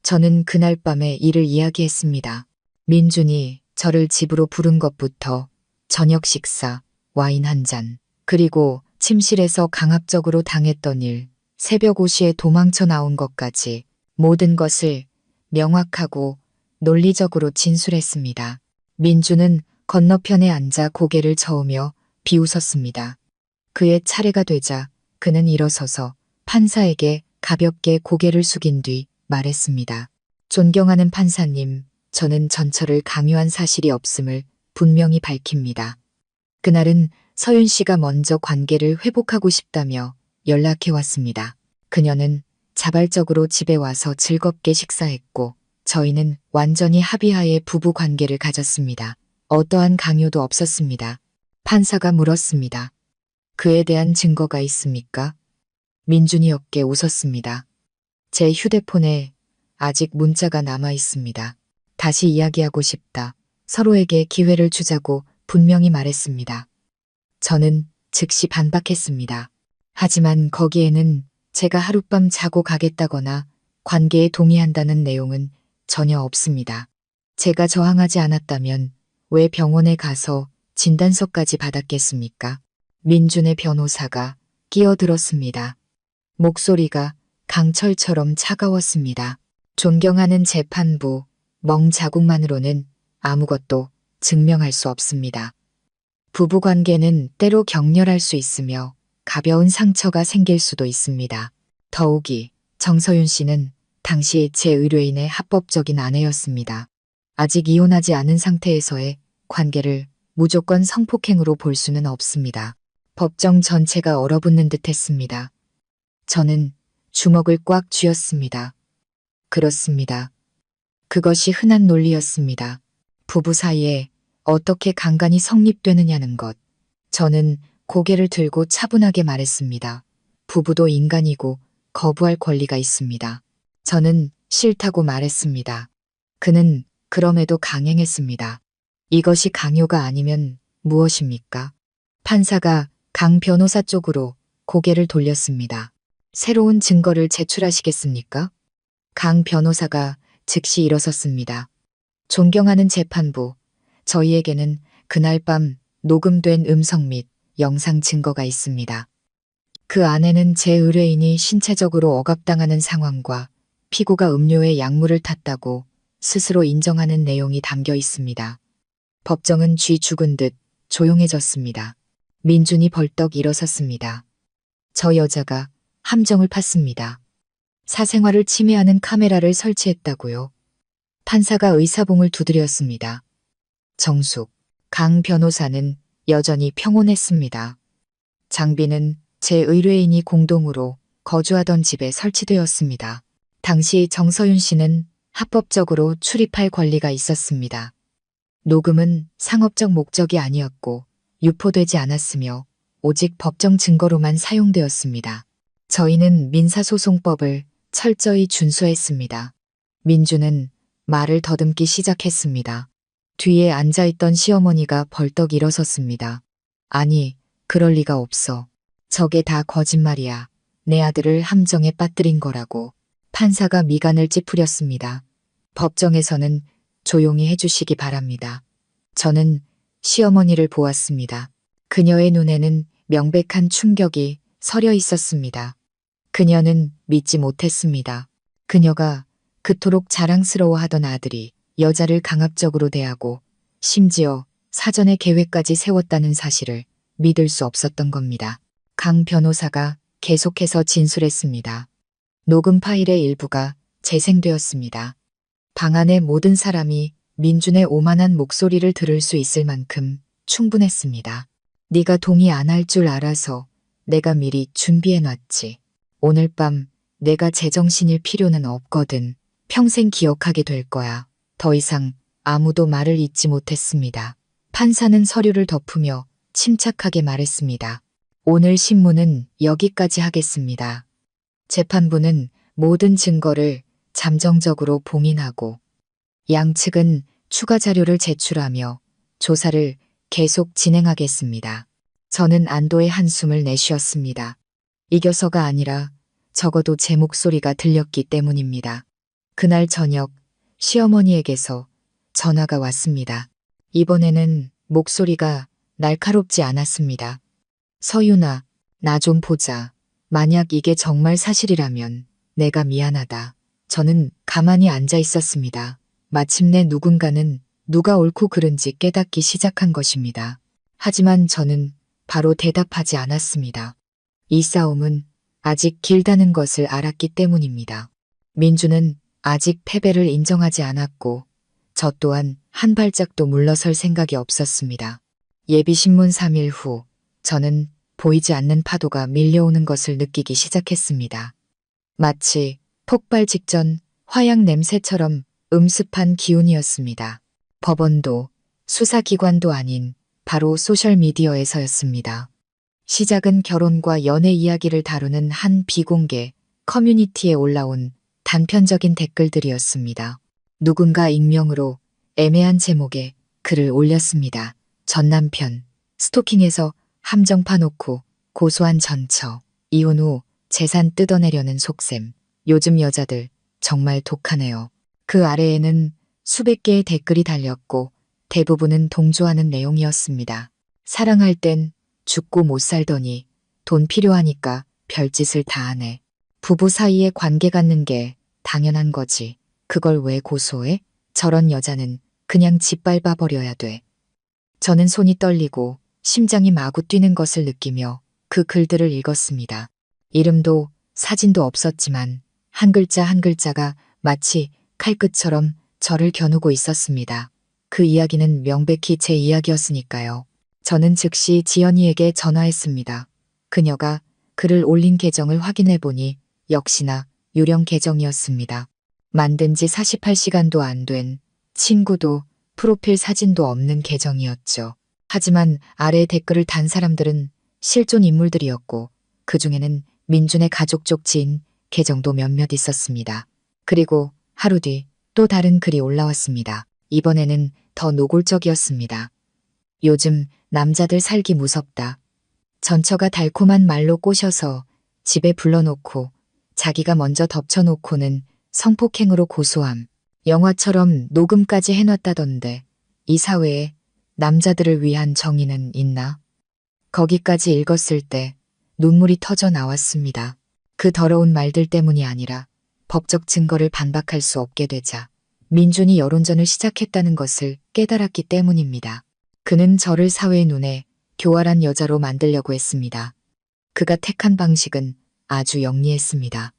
저는 그날 밤에 일을 이야기했습니다. 민준이 저를 집으로 부른 것부터 저녁 식사, 와인 한 잔, 그리고 침실에서 강압적으로 당했던 일, 새벽 5시에 도망쳐 나온 것까지 모든 것을 명확하고 논리적으로 진술했습니다. 민주는 건너편에 앉아 고개를 저으며 비웃었습니다. 그의 차례가 되자 그는 일어서서 판사에게 가볍게 고개를 숙인 뒤 말했습니다. 존경하는 판사님, 저는 전처를 강요한 사실이 없음을 분명히 밝힙니다. 그날은 서윤 씨가 먼저 관계를 회복하고 싶다며 연락해 왔습니다. 그녀는 자발적으로 집에 와서 즐겁게 식사했고 저희는 완전히 합의하에 부부 관계를 가졌습니다. 어떠한 강요도 없었습니다. 판사가 물었습니다. 그에 대한 증거가 있습니까? 민준이 어깨 웃었습니다. 제 휴대폰에 아직 문자가 남아 있습니다. 다시 이야기하고 싶다. 서로에게 기회를 주자고 분명히 말했습니다. 저는 즉시 반박했습니다. 하지만 거기에는 제가 하룻밤 자고 가겠다거나 관계에 동의한다는 내용은 전혀 없습니다. 제가 저항하지 않았다면 왜 병원에 가서 진단서까지 받았겠습니까? 민준의 변호사가 끼어들었습니다. 목소리가 강철처럼 차가웠습니다. 존경하는 재판부, 멍자국만으로는 아무것도 증명할 수 없습니다. 부부관계는 때로 격렬할 수 있으며 가벼운 상처가 생길 수도 있습니다. 더욱이 정서윤 씨는 당시 제 의뢰인의 합법적인 아내였습니다. 아직 이혼하지 않은 상태에서의 관계를 무조건 성폭행으로 볼 수는 없습니다. 법정 전체가 얼어붙는 듯 했습니다. 저는 주먹을 꽉 쥐었습니다. 그렇습니다. 그것이 흔한 논리였습니다. 부부 사이에 어떻게 강간이 성립되느냐는 것. 저는 고개를 들고 차분하게 말했습니다. 부부도 인간이고 거부할 권리가 있습니다. 저는 싫다고 말했습니다. 그는 그럼에도 강행했습니다. 이것이 강요가 아니면 무엇입니까? 판사가 강 변호사 쪽으로 고개를 돌렸습니다. 새로운 증거를 제출하시겠습니까? 강 변호사가 즉시 일어섰습니다. 존경하는 재판부, 저희에게는 그날 밤 녹음된 음성 및 영상 증거가 있습니다. 그 안에는 제 의뢰인이 신체적으로 억압당하는 상황과 피고가 음료에 약물을 탔다고 스스로 인정하는 내용이 담겨 있습니다. 법정은 쥐 죽은 듯 조용해졌습니다. 민준이 벌떡 일어섰습니다. 저 여자가 함정을 팠습니다. 사생활을 침해하는 카메라를 설치했다고요. 판사가 의사봉을 두드렸습니다. 정숙, 강 변호사는 여전히 평온했습니다. 장비는 제 의뢰인이 공동으로 거주하던 집에 설치되었습니다. 당시 정서윤 씨는 합법적으로 출입할 권리가 있었습니다. 녹음은 상업적 목적이 아니었고 유포되지 않았으며 오직 법정 증거로만 사용되었습니다. 저희는 민사소송법을 철저히 준수했습니다. 민주는 말을 더듬기 시작했습니다. 뒤에 앉아있던 시어머니가 벌떡 일어섰습니다. 아니, 그럴 리가 없어. 저게 다 거짓말이야. 내 아들을 함정에 빠뜨린 거라고. 판사가 미간을 찌푸렸습니다. 법정에서는 조용히 해주시기 바랍니다. 저는 시어머니를 보았습니다. 그녀의 눈에는 명백한 충격이 서려 있었습니다. 그녀는 믿지 못했습니다. 그녀가 그토록 자랑스러워하던 아들이 여자를 강압적으로 대하고 심지어 사전에 계획까지 세웠다는 사실을 믿을 수 없었던 겁니다. 강 변호사가 계속해서 진술했습니다. 녹음 파일의 일부가 재생되었습니다. 방 안의 모든 사람이 민준의 오만한 목소리를 들을 수 있을 만큼 충분했습니다. 네가 동의 안 할 줄 알아서 내가 미리 준비해놨지. 오늘 밤 내가 제정신일 필요는 없거든. 평생 기억하게 될 거야. 더 이상 아무도 말을 잇지 못했습니다. 판사는 서류를 덮으며 침착하게 말했습니다. 오늘 신문은 여기까지 하겠습니다. 재판부는 모든 증거를 잠정적으로 봉인하고 양측은 추가 자료를 제출하며 조사를 계속 진행하겠습니다. 저는 안도의 한숨을 내쉬었습니다. 이겨서가 아니라 적어도 제 목소리가 들렸기 때문입니다. 그날 저녁 시어머니에게서 전화가 왔습니다. 이번에는 목소리가 날카롭지 않았습니다. 서윤아, 나 좀 보자. 만약 이게 정말 사실이라면 내가 미안하다. 저는 가만히 앉아 있었습니다. 마침내 누군가는 누가 옳고 그른지 깨닫기 시작한 것입니다. 하지만 저는 바로 대답하지 않았습니다. 이 싸움은 아직 길다는 것을 알았기 때문입니다. 민주는 아직 패배를 인정하지 않았고 저 또한 한 발짝도 물러설 생각이 없었습니다. 예비신문 3일 후 저는 보이지 않는 파도가 밀려오는 것을 느끼기 시작했습니다. 마치 폭발 직전 화약 냄새처럼 음습한 기운이었습니다. 법원도 수사기관도 아닌 바로 소셜미디어에서였습니다. 시작은 결혼과 연애 이야기를 다루는 한 비공개 커뮤니티에 올라온 단편적인 댓글들이었습니다. 누군가 익명으로 애매한 제목의 글을 올렸습니다. 전 남편, 스토킹해서 함정 파놓고 고소한 전처, 이혼 후 재산 뜯어내려는 속셈, 요즘 여자들 정말 독하네요. 그 아래에는 수백 개의 댓글이 달렸고 대부분은 동조하는 내용이었습니다. 사랑할 땐 죽고 못 살더니 돈 필요하니까 별짓을 다 하네. 부부 사이에 관계 갖는 게 당연한 거지. 그걸 왜 고소해? 저런 여자는 그냥 짓밟아 버려야 돼. 저는 손이 떨리고 심장이 마구 뛰는 것을 느끼며 그 글들을 읽었습니다. 이름도 사진도 없었지만 한 글자 한 글자가 마치 칼끝처럼 저를 겨누고 있었습니다. 그 이야기는 명백히 제 이야기였으니까요. 저는 즉시 지연이에게 전화했습니다. 그녀가 글을 올린 계정을 확인해 보니 역시나 유령 계정이었습니다. 만든 지 48시간도 안 된 친구도 프로필 사진도 없는 계정이었죠. 하지만 아래 댓글을 단 사람들은 실존 인물들이었고 그 중에는 민준의 가족 쪽 지인 계정도 몇몇 있었습니다. 그리고 하루 뒤 또 다른 글이 올라왔습니다. 이번에는 더 노골적이었습니다. 요즘 남자들 살기 무섭다. 전처가 달콤한 말로 꼬셔서 집에 불러놓고 자기가 먼저 덮쳐놓고는 성폭행으로 고소함. 영화처럼 녹음까지 해놨다던데 이 사회에 남자들을 위한 정의는 있나? 거기까지 읽었을 때 눈물이 터져 나왔습니다. 그 더러운 말들 때문이 아니라 법적 증거를 반박할 수 없게 되자 민준이 여론전을 시작했다는 것을 깨달았기 때문입니다. 그는 저를 사회의 눈에 교활한 여자로 만들려고 했습니다. 그가 택한 방식은 아주 영리했습니다.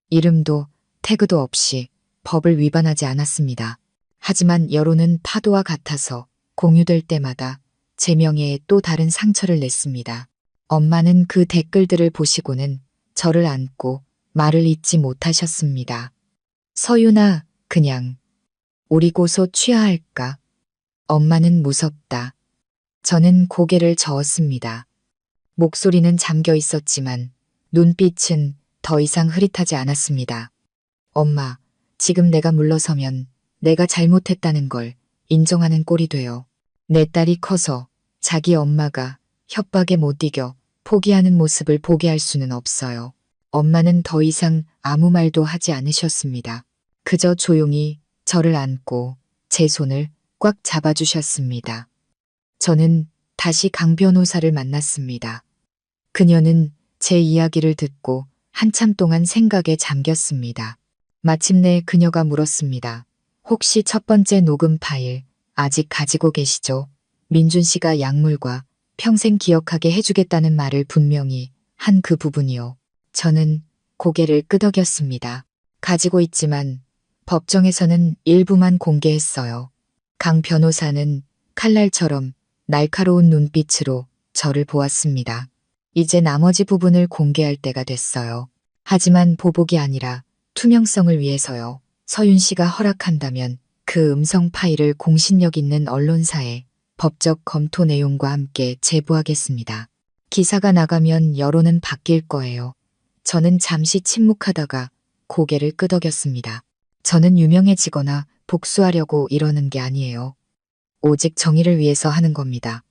이름도 태그도 없이 법을 위반하지 않았습니다. 하지만 여론은 파도와 같아서 공유될 때마다 제 명예에 또 다른 상처를 냈습니다. 엄마는 그 댓글들을 보시고는 저를 안고 말을 잇지 못하셨습니다. 서윤아, 그냥 우리 고소 취하할까? 엄마는 무섭다. 저는 고개를 저었습니다. 목소리는 잠겨 있었지만 눈빛은 더 이상 흐릿하지 않았습니다. 엄마, 지금 내가 물러서면 내가 잘못했다는 걸 인정하는 꼴이 돼요. 내 딸이 커서 자기 엄마가 협박에 못 이겨 포기하는 모습을 보게 할 수는 없어요. 엄마는 더 이상 아무 말도 하지 않으셨습니다. 그저 조용히 저를 안고 제 손을 꽉 잡아주셨습니다. 저는 다시 강 변호사를 만났습니다. 그녀는 제 이야기를 듣고 한참 동안 생각에 잠겼습니다. 마침내 그녀가 물었습니다. 혹시 첫 번째 녹음 파일 아직 가지고 계시죠? 민준 씨가 약물과 평생 기억하게 해주겠다는 말을 분명히 한 그 부분이요. 저는 고개를 끄덕였습니다. 가지고 있지만 법정에서는 일부만 공개했어요. 강 변호사는 칼날처럼 날카로운 눈빛으로 저를 보았습니다. 이제 나머지 부분을 공개할 때가 됐어요. 하지만 보복이 아니라 투명성을 위해서요. 서윤 씨가 허락한다면 그 음성 파일을 공신력 있는 언론사에 법적 검토 내용과 함께 제보하겠습니다. 기사가 나가면 여론은 바뀔 거예요. 저는 잠시 침묵하다가 고개를 끄덕였습니다. 저는 유명해지거나 복수하려고 이러는 게 아니에요. 오직 정의를 위해서 하는 겁니다.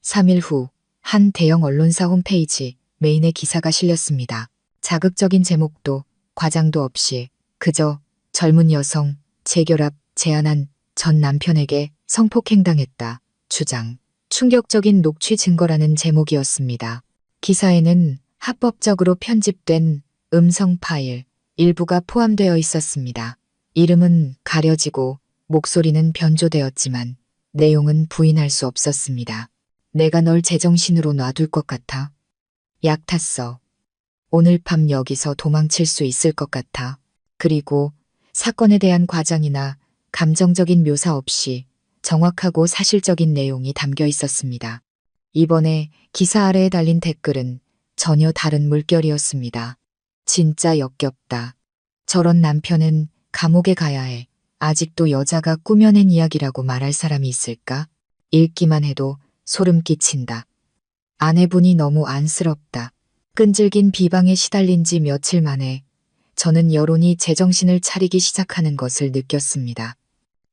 3일 후 한 대형 언론사 홈페이지 메인에 기사가 실렸습니다. 자극적인 제목도 과장도 없이 그저 젊은 여성 재결합 제안한 전 남편에게 성폭행당했다. 주장. 충격적인 녹취 증거라는 제목이었습니다. 기사에는 합법적으로 편집된 음성 파일 일부가 포함되어 있었습니다. 이름은 가려지고 목소리는 변조되었지만 내용은 부인할 수 없었습니다. 내가 널 제정신으로 놔둘 것 같아. 약 탔어. 오늘 밤 여기서 도망칠 수 있을 것 같아. 그리고 사건에 대한 과장이나 감정적인 묘사 없이 정확하고 사실적인 내용이 담겨 있었습니다. 이번에 기사 아래에 달린 댓글은 전혀 다른 물결이었습니다. 진짜 역겹다. 저런 남편은 감옥에 가야 해. 아직도 여자가 꾸며낸 이야기라고 말할 사람이 있을까? 읽기만 해도 소름 끼친다. 아내분이 너무 안쓰럽다. 끈질긴 비방에 시달린 지 며칠 만에 저는 여론이 제정신을 차리기 시작하는 것을 느꼈습니다.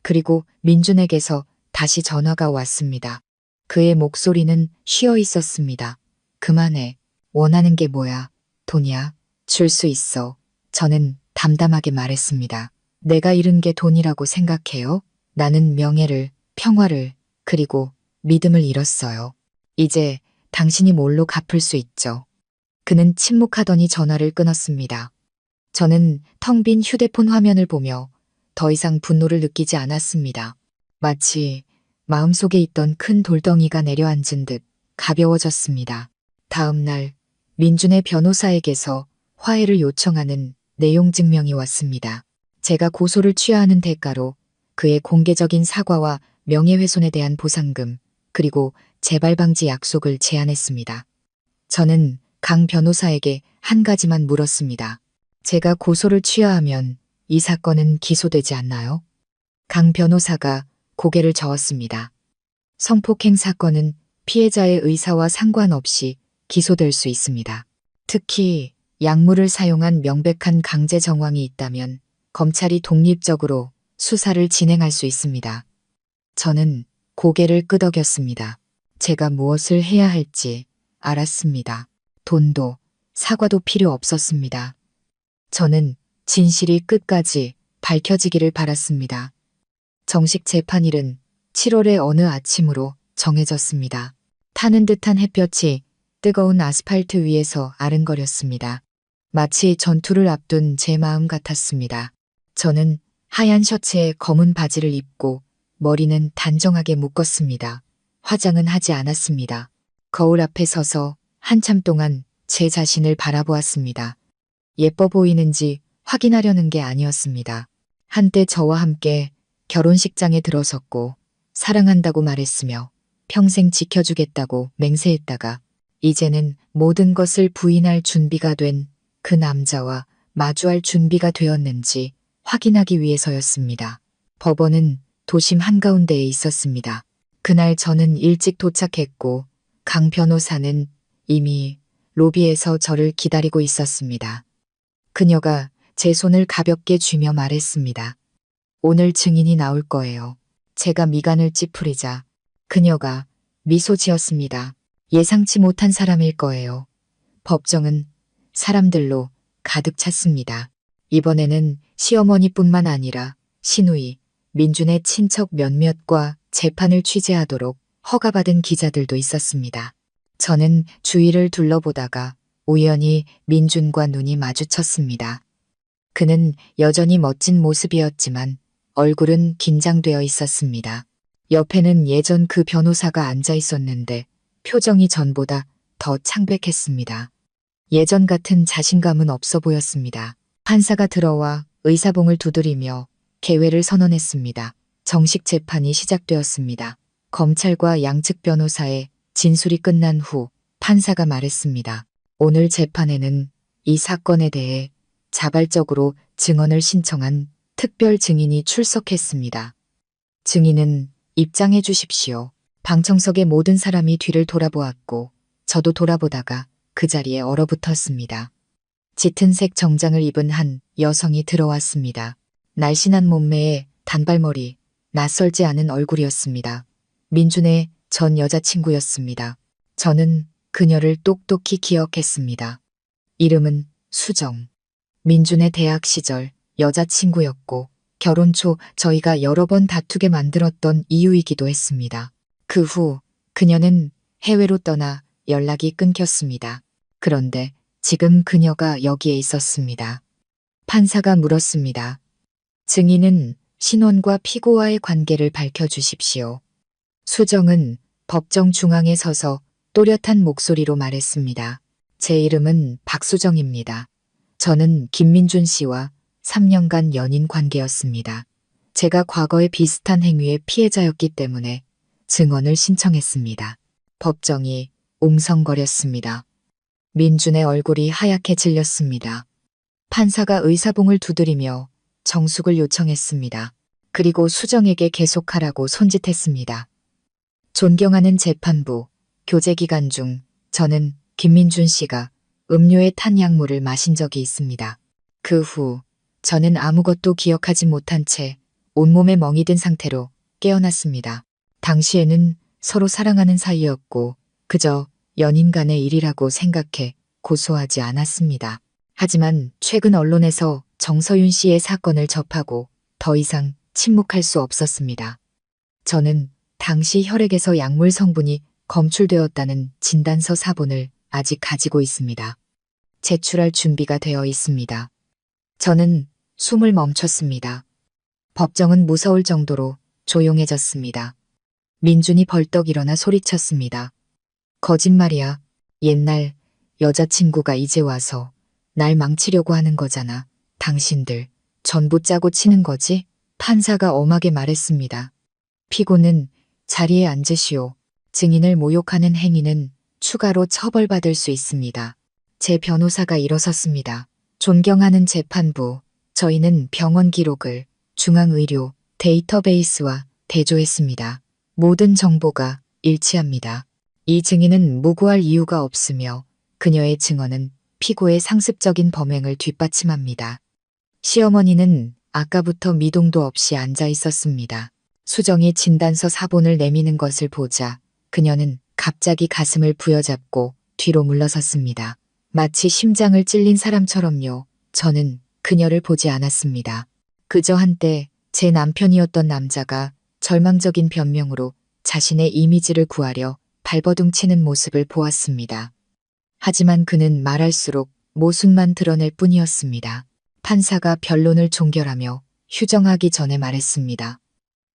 그리고 민준에게서 다시 전화가 왔습니다. 그의 목소리는 쉬어 있었습니다. 그만해. 원하는 게 뭐야? 돈이야? 줄 수 있어. 저는 담담하게 말했습니다. 내가 잃은 게 돈이라고 생각해요? 나는 명예를, 평화를, 그리고 믿음을 잃었어요. 이제 당신이 뭘로 갚을 수 있죠? 그는 침묵하더니 전화를 끊었습니다. 저는 텅 빈 휴대폰 화면을 보며 더 이상 분노를 느끼지 않았습니다. 마치 마음속에 있던 큰 돌덩이가 내려앉은 듯 가벼워졌습니다. 다음 날 민준의 변호사에게서 화해를 요청하는 내용 증명이 왔습니다. 제가 고소를 취하하는 대가로 그의 공개적인 사과와 명예훼손에 대한 보상금, 그리고 재발 방지 약속을 제안했습니다. 저는 강 변호사에게 한 가지만 물었습니다. 제가 고소를 취하하면 이 사건은 기소되지 않나요? 강 변호사가 고개를 저었습니다. 성폭행 사건은 피해자의 의사와 상관없이 기소될 수 있습니다. 특히 약물을 사용한 명백한 강제 정황이 있다면 검찰이 독립적으로 수사를 진행할 수 있습니다. 저는 고개를 끄덕였습니다. 제가 무엇을 해야 할지 알았습니다. 돈도 사과도 필요 없었습니다. 저는 진실이 끝까지 밝혀지기를 바랐습니다. 정식 재판일은 7월의 어느 아침으로 정해졌습니다. 타는 듯한 햇볕이 뜨거운 아스팔트 위에서 아른거렸습니다. 마치 전투를 앞둔 제 마음 같았습니다. 저는 하얀 셔츠에 검은 바지를 입고 머리는 단정하게 묶었습니다. 화장은 하지 않았습니다. 거울 앞에 서서 한참 동안 제 자신을 바라보았습니다. 예뻐 보이는지 확인하려는 게 아니었습니다. 한때 저와 함께 결혼식장에 들어섰고 사랑한다고 말했으며 평생 지켜주겠다고 맹세했다가 이제는 모든 것을 부인할 준비가 된 그 남자와 마주할 준비가 되었는지 확인하기 위해서였습니다. 법원은 도심 한가운데에 있었습니다. 그날 저는 일찍 도착했고 강 변호사는 이미 로비에서 저를 기다리고 있었습니다. 그녀가 제 손을 가볍게 쥐며 말했습니다. 오늘 증인이 나올 거예요. 제가 미간을 찌푸리자 그녀가 미소 지었습니다. 예상치 못한 사람일 거예요. 법정은 사람들로 가득 찼습니다. 이번에는 시어머니뿐만 아니라 시누이, 민준의 친척 몇몇과 재판을 취재하도록 허가받은 기자들도 있었습니다. 저는 주위를 둘러보다가 우연히 민준과 눈이 마주쳤습니다. 그는 여전히 멋진 모습이었지만 얼굴은 긴장되어 있었습니다. 옆에는 예전 그 변호사가 앉아 있었는데 표정이 전보다 더 창백했습니다. 예전 같은 자신감은 없어 보였습니다. 판사가 들어와 의사봉을 두드리며 개회를 선언했습니다. 정식 재판이 시작되었습니다. 검찰과 양측 변호사의 진술이 끝난 후 판사가 말했습니다. 오늘 재판에는 이 사건에 대해 자발적으로 증언을 신청한 특별 증인이 출석했습니다. 증인은 입장해 주십시오. 방청석의 모든 사람이 뒤를 돌아보았고 저도 돌아보다가 그 자리에 얼어붙었습니다. 짙은색 정장을 입은 한 여성이 들어왔습니다. 날씬한 몸매에 단발머리, 낯설지 않은 얼굴이었습니다. 민준의 전 여자친구였습니다. 저는 그녀를 똑똑히 기억했습니다. 이름은 수정. 민준의 대학 시절 여자친구였고 결혼 초 저희가 여러 번 다투게 만들었던 이유이기도 했습니다. 그 후 그녀는 해외로 떠나 연락이 끊겼습니다. 그런데 지금 그녀가 여기에 있었습니다. 판사가 물었습니다. 증인은 신원과 피고와의 관계를 밝혀주십시오. 수정은 법정 중앙에 서서 또렷한 목소리로 말했습니다. 제 이름은 박수정입니다. 저는 김민준 씨와 3년간 연인 관계였습니다. 제가 과거에 비슷한 행위의 피해자였기 때문에 증언을 신청했습니다. 법정이 웅성거렸습니다. 민준의 얼굴이 하얗게 질렸습니다. 판사가 의사봉을 두드리며 정숙을 요청했습니다. 그리고 수정에게 계속하라고 손짓했습니다. 존경하는 재판부, 교제 기간 중 저는 김민준 씨가 음료에 탄 약물을 마신 적이 있습니다. 그 후 저는 아무것도 기억하지 못한 채 온몸에 멍이 든 상태로 깨어났습니다. 당시에는 서로 사랑하는 사이였고 그저 연인 간의 일이라고 생각해 고소하지 않았습니다. 하지만 최근 언론에서 정서윤 씨의 사건을 접하고 더 이상 침묵할 수 없었습니다. 저는 당시 혈액에서 약물 성분이 검출되었다는 진단서 사본을 아직 가지고 있습니다. 제출할 준비가 되어 있습니다. 저는 숨을 멈췄습니다. 법정은 무서울 정도로 조용해졌습니다. 민준이 벌떡 일어나 소리쳤습니다. 거짓말이야. 옛날 여자친구가 이제 와서 날 망치려고 하는 거잖아. 당신들 전부 짜고 치는 거지? 판사가 엄하게 말했습니다. 피고는 자리에 앉으시오. 증인을 모욕하는 행위는 추가로 처벌받을 수 있습니다. 제 변호사가 일어섰습니다. 존경하는 재판부, 저희는 병원 기록을 중앙의료 데이터베이스와 대조했습니다. 모든 정보가 일치합니다. 이 증인은 무고할 이유가 없으며 그녀의 증언은 피고의 상습적인 범행을 뒷받침합니다. 시어머니는 아까부터 미동도 없이 앉아 있었습니다. 수정이 진단서 사본을 내미는 것을 보자 그녀는 갑자기 가슴을 부여잡고 뒤로 물러섰습니다. 마치 심장을 찔린 사람처럼요. 저는 그녀를 보지 않았습니다. 그저 한때 제 남편이었던 남자가 절망적인 변명으로 자신의 이미지를 구하려 발버둥치는 모습을 보았습니다. 하지만 그는 말할수록 모순만 드러낼 뿐이었습니다. 판사가 변론을 종결하며 휴정하기 전에 말했습니다.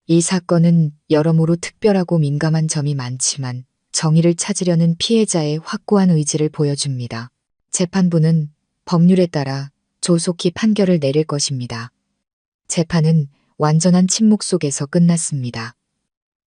이 사건은 여러모로 특별하고 민감한 점이 많지만 정의를 찾으려는 피해자의 확고한 의지를 보여줍니다. 재판부는 법률에 따라 조속히 판결을 내릴 것입니다. 재판은 완전한 침묵 속에서 끝났습니다.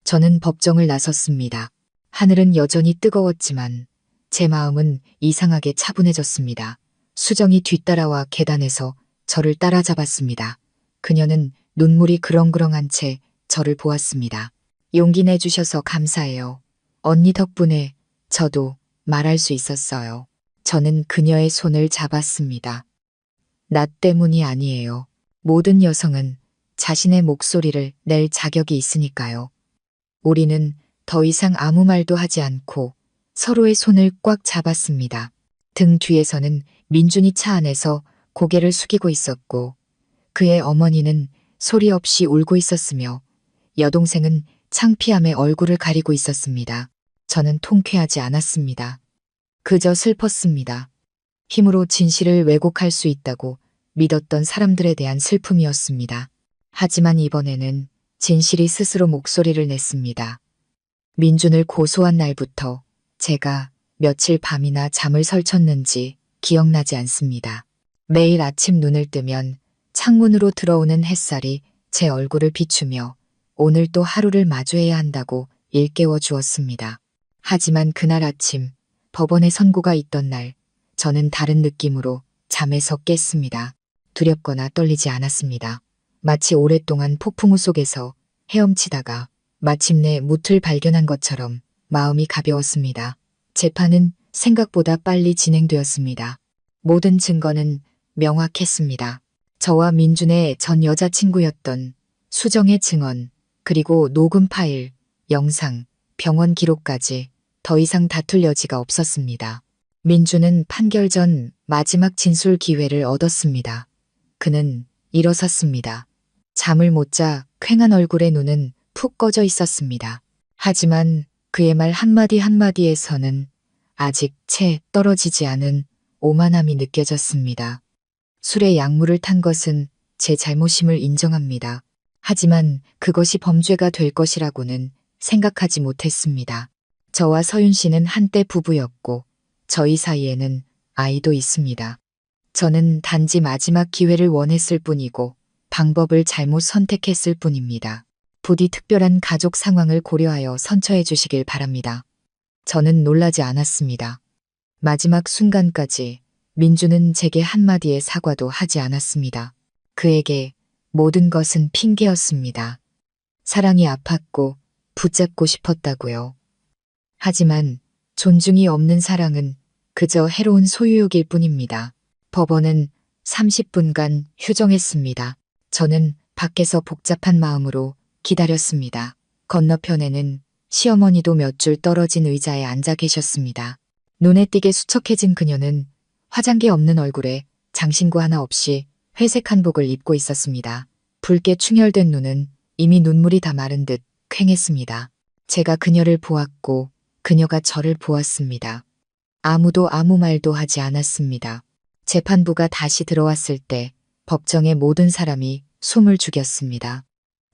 저는 법정을 나섰습니다. 하늘은 여전히 뜨거웠지만 제 마음은 이상하게 차분해졌습니다. 수정이 뒤따라와 계단에서 저를 따라잡았습니다. 그녀는 눈물이 그렁그렁한 채 저를 보았습니다. 용기 내주셔서 감사해요. 언니 덕분에 저도 말할 수 있었어요. 저는 그녀의 손을 잡았습니다. 나 때문이 아니에요. 모든 여성은 자신의 목소리를 낼 자격이 있으니까요. 우리는 더 이상 아무 말도 하지 않고 서로의 손을 꽉 잡았습니다. 등 뒤에서는 민준이 차 안에서 고개를 숙이고 있었고 그의 어머니는 소리 없이 울고 있었으며 여동생은 창피함에 얼굴을 가리고 있었습니다. 저는 통쾌하지 않았습니다. 그저 슬펐습니다. 힘으로 진실을 왜곡할 수 있다고 믿었던 사람들에 대한 슬픔이었습니다. 하지만 이번에는 진실이 스스로 목소리를 냈습니다. 민준을 고소한 날부터 제가 며칠 밤이나 잠을 설쳤는지 기억나지 않습니다. 매일 아침 눈을 뜨면 창문으로 들어오는 햇살이 제 얼굴을 비추며 오늘 또 하루를 마주해야 한다고 일깨워 주었습니다. 하지만 그날 아침 법원에 선고가 있던 날 저는 다른 느낌으로 잠에서 깼습니다. 두렵거나 떨리지 않았습니다. 마치 오랫동안 폭풍우 속에서 헤엄치다가 마침내 묻을 발견한 것처럼 마음이 가벼웠습니다. 재판은 생각보다 빨리 진행되었습니다. 모든 증거는 명확했습니다. 저와 민준의 전 여자친구였던 수정의 증언, 그리고 녹음 파일, 영상, 병원 기록까지 더 이상 다툴 여지가 없었습니다. 민준은 판결 전 마지막 진술 기회를 얻었습니다. 그는 일어섰습니다. 잠을 못 자 퀭한 얼굴의 눈은 푹 꺼져 있었습니다. 하지만 그의 말 한마디 한마디에서는 아직 채 떨어지지 않은 오만함이 느껴졌습니다. 술에 약물을 탄 것은 제 잘못임을 인정합니다. 하지만 그것이 범죄가 될 것이라고는 생각하지 못했습니다. 저와 서윤 씨는 한때 부부였고 저희 사이에는 아이도 있습니다. 저는 단지 마지막 기회를 원했을 뿐이고 방법을 잘못 선택했을 뿐입니다. 부디 특별한 가족 상황을 고려하여 선처해 주시길 바랍니다. 저는 놀라지 않았습니다. 마지막 순간까지 민주는 제게 한마디의 사과도 하지 않았습니다. 그에게 모든 것은 핑계였습니다. 사랑이 아팠고 붙잡고 싶었다고요. 하지만 존중이 없는 사랑은 그저 해로운 소유욕일 뿐입니다. 법원은 30분간 휴정했습니다. 저는 밖에서 복잡한 마음으로 기다렸습니다. 건너편에는 시어머니도 몇 줄 떨어진 의자에 앉아 계셨습니다. 눈에 띄게 수척해진 그녀는 화장기 없는 얼굴에 장신구 하나 없이 회색 한복을 입고 있었습니다. 붉게 충혈된 눈은 이미 눈물이 다 마른 듯 퀭했습니다. 제가 그녀를 보았고 그녀가 저를 보았습니다. 아무도 아무 말도 하지 않았습니다. 재판부가 다시 들어왔을 때 법정의 모든 사람이 숨을 죽였습니다.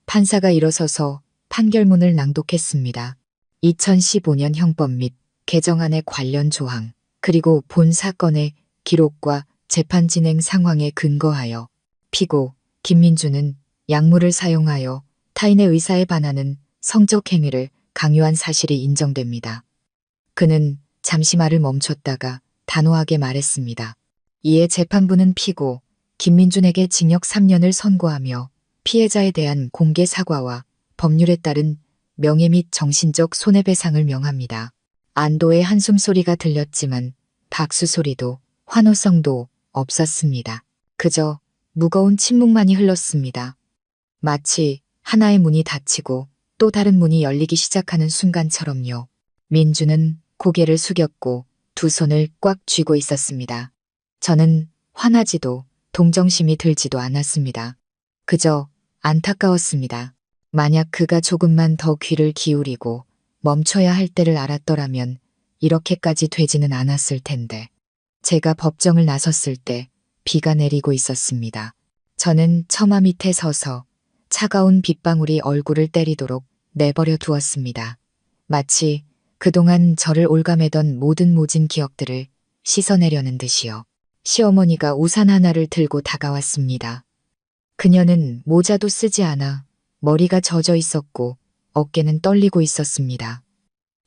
판사가 일어서서 판결문을 낭독했습니다. 2015년 형법 및 개정안의 관련 조항, 그리고 본 사건의 기록과 재판 진행 상황에 근거하여 피고 김민주는 약물을 사용하여 타인의 의사에 반하는 성적 행위를 강요한 사실이 인정됩니다. 그는 잠시 말을 멈췄다가 단호하게 말했습니다. 이에 재판부는 피고 김민준에게 징역 3년을 선고하며 피해자에 대한 공개 사과와 법률에 따른 명예 및 정신적 손해배상을 명합니다. 안도의 한숨소리가 들렸지만 박수 소리도 환호성도 없었습니다. 그저 무거운 침묵만이 흘렀습니다. 마치 하나의 문이 닫히고 또 다른 문이 열리기 시작하는 순간처럼요. 민주는 고개를 숙였고 두 손을 꽉 쥐고 있었습니다. 저는 화나지도 동정심이 들지도 않았습니다. 그저 안타까웠습니다. 만약 그가 조금만 더 귀를 기울이고 멈춰야 할 때를 알았더라면 이렇게까지 되지는 않았을 텐데. 제가 법정을 나섰을 때 비가 내리고 있었습니다. 저는 처마 밑에 서서 차가운 빗방울이 얼굴을 때리도록 내버려 두었습니다. 마치 그동안 저를 올가매던 모든 모진 기억들을 씻어내려는 듯이요. 시어머니가 우산 하나를 들고 다가왔습니다. 그녀는 모자도 쓰지 않아 머리가 젖어 있었고 어깨는 떨리고 있었습니다.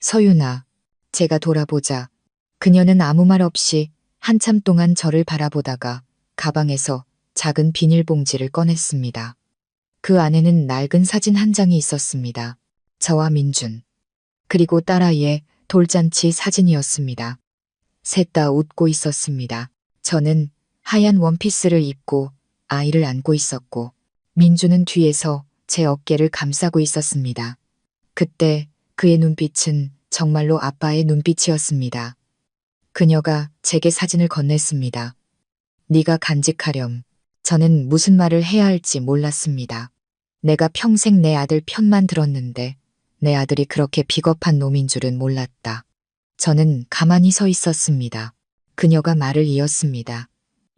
서윤아, 제가 돌아보자 그녀는 아무 말 없이 한참 동안 저를 바라보다가 가방에서 작은 비닐봉지를 꺼냈습니다. 그 안에는 낡은 사진 한 장이 있었습니다. 저와 민준, 그리고 딸아이의 돌잔치 사진이었습니다. 셋 다 웃고 있었습니다. 저는 하얀 원피스를 입고 아이를 안고 있었고 민주는 뒤에서 제 어깨를 감싸고 있었습니다. 그때 그의 눈빛은 정말로 아빠의 눈빛이었습니다. 그녀가 제게 사진을 건넸습니다. 네가 간직하렴. 저는 무슨 말을 해야 할지 몰랐습니다. 내가 평생 내 아들 편만 들었는데 내 아들이 그렇게 비겁한 놈인 줄은 몰랐다. 저는 가만히 서 있었습니다. 그녀가 말을 이었습니다.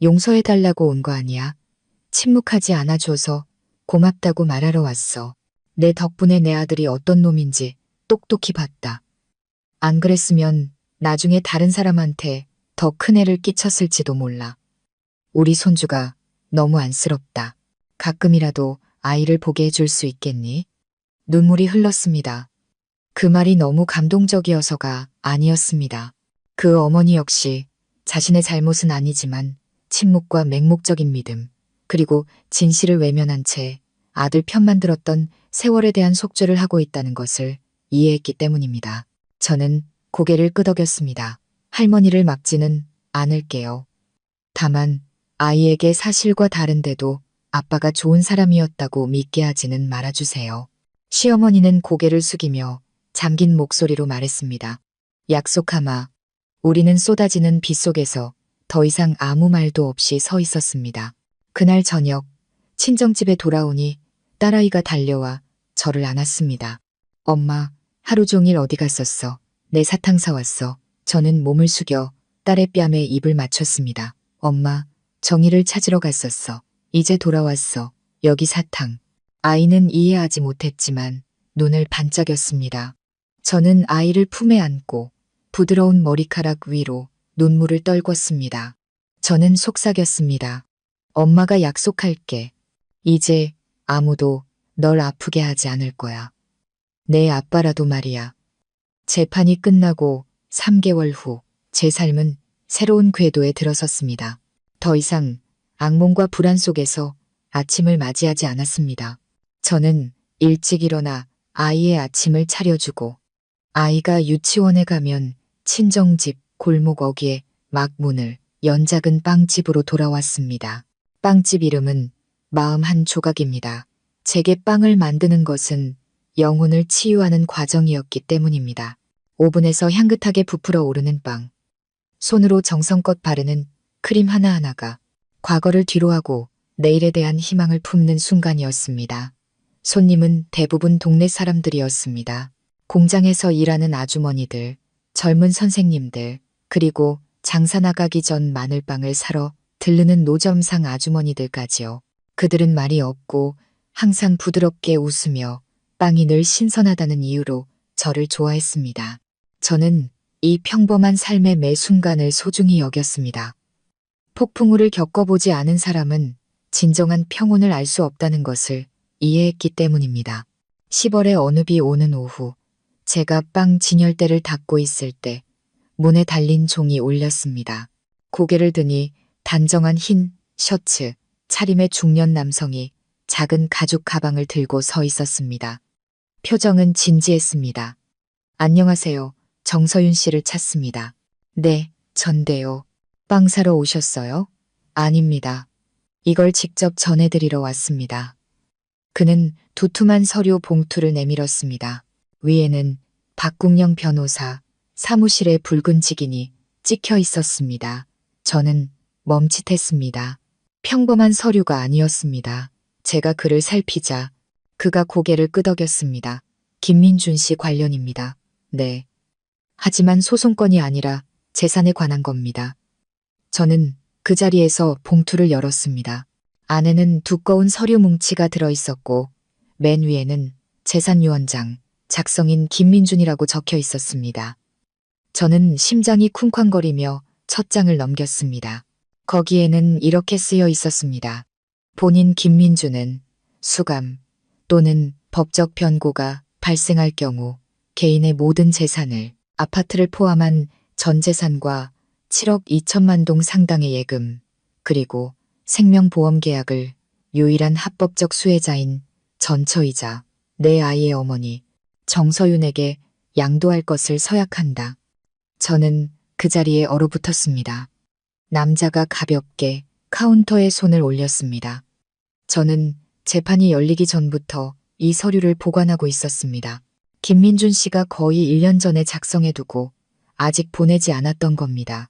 용서해달라고 온 거 아니야. 침묵하지 않아줘서 고맙다고 말하러 왔어. 내 덕분에 내 아들이 어떤 놈인지 똑똑히 봤다. 안 그랬으면 나중에 다른 사람한테 더 큰 애를 끼쳤을지도 몰라. 우리 손주가 너무 안쓰럽다. 가끔이라도 아이를 보게 해줄 수 있겠니? 눈물이 흘렀습니다. 그 말이 너무 감동적이어서가 아니었습니다. 그 어머니 역시 자신의 잘못은 아니지만 침묵과 맹목적인 믿음, 그리고 진실을 외면한 채 아들 편만 들었던 세월에 대한 속죄를 하고 있다는 것을 이해했기 때문입니다. 저는 고개를 끄덕였습니다. 할머니를 막지는 않을게요. 다만 아이에게 사실과 다른데도 아빠가 좋은 사람이었다고 믿게 하지는 말아주세요. 시어머니는 고개를 숙이며 잠긴 목소리로 말했습니다. 약속하마. 우리는 쏟아지는 비 속에서 더 이상 아무 말도 없이 서 있었습니다. 그날 저녁 친정집에 돌아오니 딸아이가 달려와 저를 안았습니다. 엄마, 하루 종일 어디 갔었어? 내 사탕 사왔어. 저는 몸을 숙여 딸의 뺨에 입을 맞췄습니다. 엄마, 정희를 찾으러 갔었어. 이제 돌아왔어. 여기 사탕. 아이는 이해하지 못했지만 눈을 반짝였습니다. 저는 아이를 품에 안고 부드러운 머리카락 위로 눈물을 떨궜습니다. 저는 속삭였습니다. 엄마가 약속할게. 이제 아무도 널 아프게 하지 않을 거야. 내 아빠라도 말이야. 재판이 끝나고 3개월 후 제 삶은 새로운 궤도에 들어섰습니다. 더 이상 악몽과 불안 속에서 아침을 맞이하지 않았습니다. 저는 일찍 일어나 아이의 아침을 차려주고 아이가 유치원에 가면 친정집 골목 어귀에 막 문을 연 작은 빵집으로 돌아왔습니다. 빵집 이름은 마음 한 조각입니다. 제게 빵을 만드는 것은 영혼을 치유하는 과정이었기 때문입니다. 오븐에서 향긋하게 부풀어 오르는 빵, 손으로 정성껏 바르는 크림 하나하나가 과거를 뒤로하고 내일에 대한 희망을 품는 순간이었습니다. 손님은 대부분 동네 사람들이었습니다. 공장에서 일하는 아주머니들, 젊은 선생님들, 그리고 장사 나가기 전 마늘빵을 사러 들르는 노점상 아주머니들까지요. 그들은 말이 없고 항상 부드럽게 웃으며 빵이 늘 신선하다는 이유로 저를 좋아했습니다. 저는 이 평범한 삶의 매 순간을 소중히 여겼습니다. 폭풍우를 겪어보지 않은 사람은 진정한 평온을 알 수 없다는 것을 이해했기 때문입니다. 10월의 어느 비 오는 오후, 제가 빵 진열대를 닫고 있을 때 문에 달린 종이 울렸습니다. 고개를 드니 단정한 흰 셔츠, 차림의 중년 남성이 작은 가죽 가방을 들고 서 있었습니다. 표정은 진지했습니다. 안녕하세요. 정서윤 씨를 찾습니다. 네, 전데요. 빵 사러 오셨어요? 아닙니다. 이걸 직접 전해드리러 왔습니다. 그는 두툼한 서류 봉투를 내밀었습니다. 위에는 박국영 변호사 사무실의 붉은 직인이 찍혀 있었습니다. 저는 멈칫했습니다. 평범한 서류가 아니었습니다. 제가 그를 살피자 그가 고개를 끄덕였습니다. 김민준 씨 관련입니다. 네. 하지만 소송건이 아니라 재산에 관한 겁니다. 저는 그 자리에서 봉투를 열었습니다. 안에는 두꺼운 서류 뭉치가 들어있었고 맨 위에는 재산유언장, 작성인 김민준이라고 적혀 있었습니다. 저는 심장이 쿵쾅거리며 첫 장을 넘겼습니다. 거기에는 이렇게 쓰여 있었습니다. 본인 김민준은 수감 또는 법적 변고가 발생할 경우 개인의 모든 재산을 아파트를 포함한 전 재산과 7억 2천만 동 상당의 예금 그리고 생명보험 계약을 유일한 합법적 수혜자인 전처이자 내 아이의 어머니 정서윤에게 양도할 것을 서약한다. 저는 그 자리에 얼어붙었습니다. 남자가 가볍게 카운터에 손을 올렸습니다. 저는 재판이 열리기 전부터 이 서류를 보관하고 있었습니다. 김민준 씨가 거의 1년 전에 작성해두고 아직 보내지 않았던 겁니다.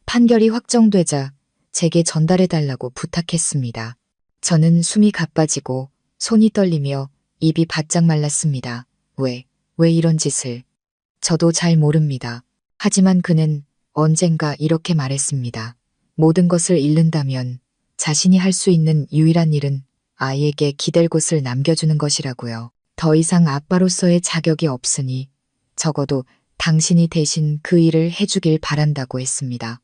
판결이 확정되자 제게 전달해달라고 부탁했습니다. 저는 숨이 가빠지고 손이 떨리며 입이 바짝 말랐습니다. 왜 이런 짓을? 저도 잘 모릅니다. 하지만 그는 언젠가 이렇게 말했습니다. 모든 것을 잃는다면 자신이 할 수 있는 유일한 일은 아이에게 기댈 곳을 남겨주는 것이라고요. 더 이상 아빠로서의 자격이 없으니 적어도 당신이 대신 그 일을 해주길 바란다고 했습니다.